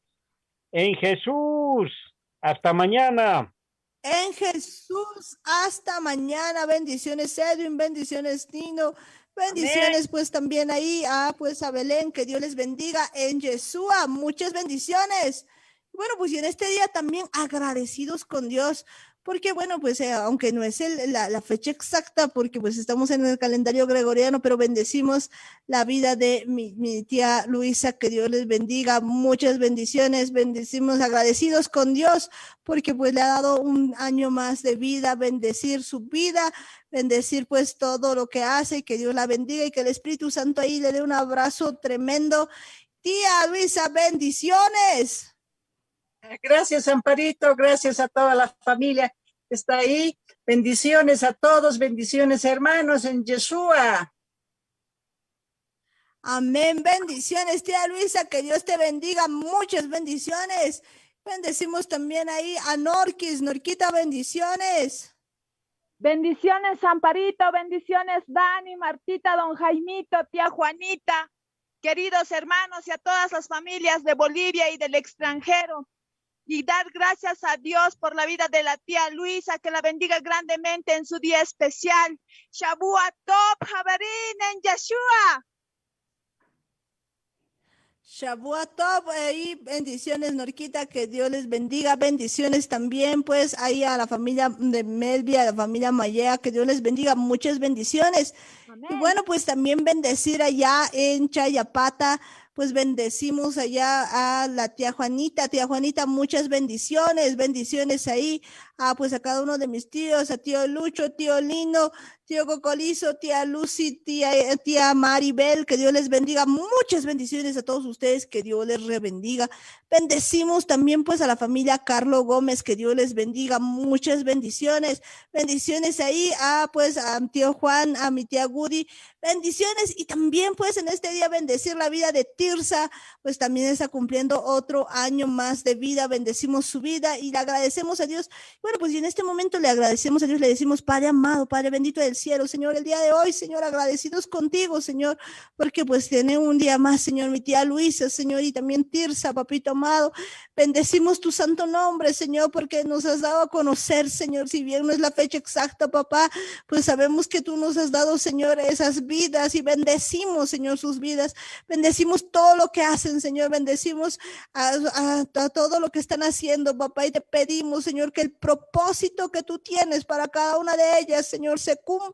En Jesús, hasta mañana. En Jesús, hasta mañana. Bendiciones, Edwin, bendiciones, Nino. Bendiciones, amén. Pues también ahí pues a Belén, que Dios les bendiga en Yeshua. Muchas bendiciones. Bueno, pues y en este día también agradecidos con Dios. Porque bueno, pues aunque no es la fecha exacta, porque pues estamos en el calendario gregoriano, pero bendecimos la vida de mi tía Luisa, que Dios les bendiga, muchas bendiciones, bendecimos agradecidos con Dios, porque pues le ha dado un año más de vida, bendecir su vida, bendecir pues todo lo que hace, que Dios la bendiga y que el Espíritu Santo ahí le dé un abrazo tremendo. Tía Luisa, bendiciones. Gracias, Amparito, gracias a toda la familia que está ahí. Bendiciones a todos, bendiciones hermanos en Yeshua. Amén, bendiciones, tía Luisa, que Dios te bendiga, muchas bendiciones. Bendecimos también ahí a Norquis, Norquita, bendiciones. Bendiciones, Amparito, bendiciones, Dani, Martita, don Jaimito, tía Juanita, queridos hermanos y a todas las familias de Bolivia y del extranjero. y dar gracias a Dios por la vida de la tía Luisa, que la bendiga grandemente en su día especial. Shabua Top Jabarín en Yeshua. Shabua Tov, ahí bendiciones Norquita, que Dios les bendiga, bendiciones también pues ahí a la familia de Melvi, a la familia Mayea, que Dios les bendiga, muchas bendiciones. Amén. Y bueno, pues también bendecir allá en Chayapata, pues bendecimos allá a la tía Juanita, muchas bendiciones, bendiciones ahí, pues a cada uno de mis tíos, a tío Lucho, tío Lino, tío Cocolizo, tía Lucy, tía Maribel, que Dios les bendiga, muchas bendiciones a todos ustedes, que Dios les rebendiga. Bendecimos también pues a la familia Carlo Gómez, que Dios les bendiga, muchas bendiciones, bendiciones ahí pues a mi tío Juan, a mi tía Woody, bendiciones, y también pues en este día bendecir la vida de Tirsa, pues también está cumpliendo otro año más de vida, bendecimos su vida y le agradecemos a Dios. Bueno, pues y en este momento le agradecemos a Dios, le decimos, Padre amado, Padre bendito del cielo, Señor, el día de hoy, Señor, agradecidos contigo, Señor, porque pues tiene un día más, Señor, mi tía Luisa, Señor, y también Tirsa, papito amado, bendecimos tu santo nombre, Señor, porque nos has dado a conocer, Señor, si bien no es la fecha exacta, papá, pues sabemos que tú nos has dado, Señor, esas vidas y bendecimos, Señor, sus vidas, bendecimos todo lo que hacen, Señor, bendecimos a todo lo que están haciendo, papá, y te pedimos, Señor, que el propósito que tú tienes para cada una de ellas, Señor, se cumpla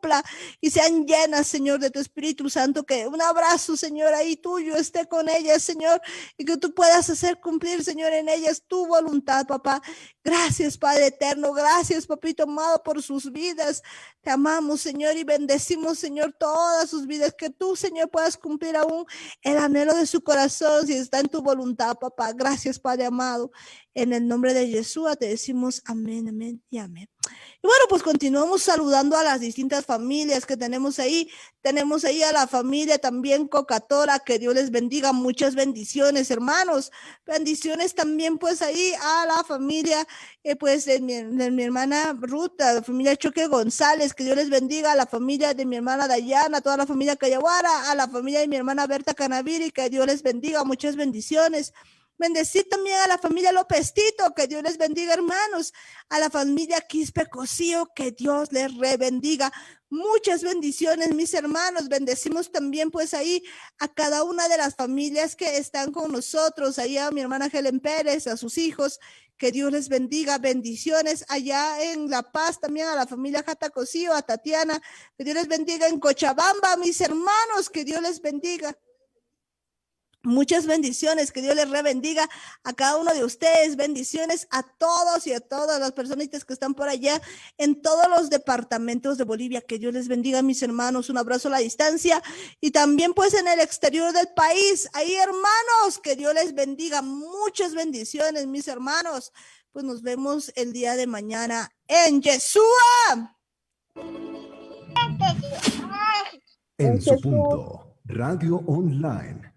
y sean llenas, Señor, de tu Espíritu Santo, que un abrazo, Señor, ahí tuyo esté con ellas, Señor, y que tú puedas hacer cumplir, Señor, en ellas tu voluntad, papá. Gracias, Padre eterno, gracias, papito amado, por sus vidas. Te amamos, Señor, y bendecimos, Señor, todas sus vidas, que tú, Señor, puedas cumplir aún el anhelo de su corazón, si está en tu voluntad, papá. Gracias, Padre amado. En el nombre de Yeshua te decimos amén, amén y amén. Y bueno, pues continuamos saludando a las distintas familias que tenemos ahí. Tenemos ahí a la familia también Cocatora, que Dios les bendiga, muchas bendiciones, hermanos. Bendiciones también pues ahí a la familia pues de mi hermana Ruth, a la familia Choque González, que Dios les bendiga, a la familia de mi hermana Dayana, a toda la familia Cayaguara, a la familia de mi hermana Berta Canaviri, que Dios les bendiga, muchas bendiciones. Bendecir también a la familia López Tito, que Dios les bendiga, hermanos. A la familia Quispe Cosío, que Dios les rebendiga. Muchas bendiciones, mis hermanos. Bendecimos también, pues, ahí a cada una de las familias que están con nosotros. Ahí a mi hermana Helen Pérez, a sus hijos. Que Dios les bendiga. Bendiciones allá en La Paz, también a la familia Jata Cosío, a Tatiana. Que Dios les bendiga en Cochabamba, mis hermanos. Que Dios les bendiga. Muchas bendiciones, que Dios les rebendiga a cada uno de ustedes, bendiciones a todos y a todas las personitas que están por allá en todos los departamentos de Bolivia, que Dios les bendiga, mis hermanos, un abrazo a la distancia y también pues en el exterior del país, ahí hermanos, que Dios les bendiga, muchas bendiciones, mis hermanos, pues nos vemos el día de mañana en Yeshua. En su punto, Radio Online.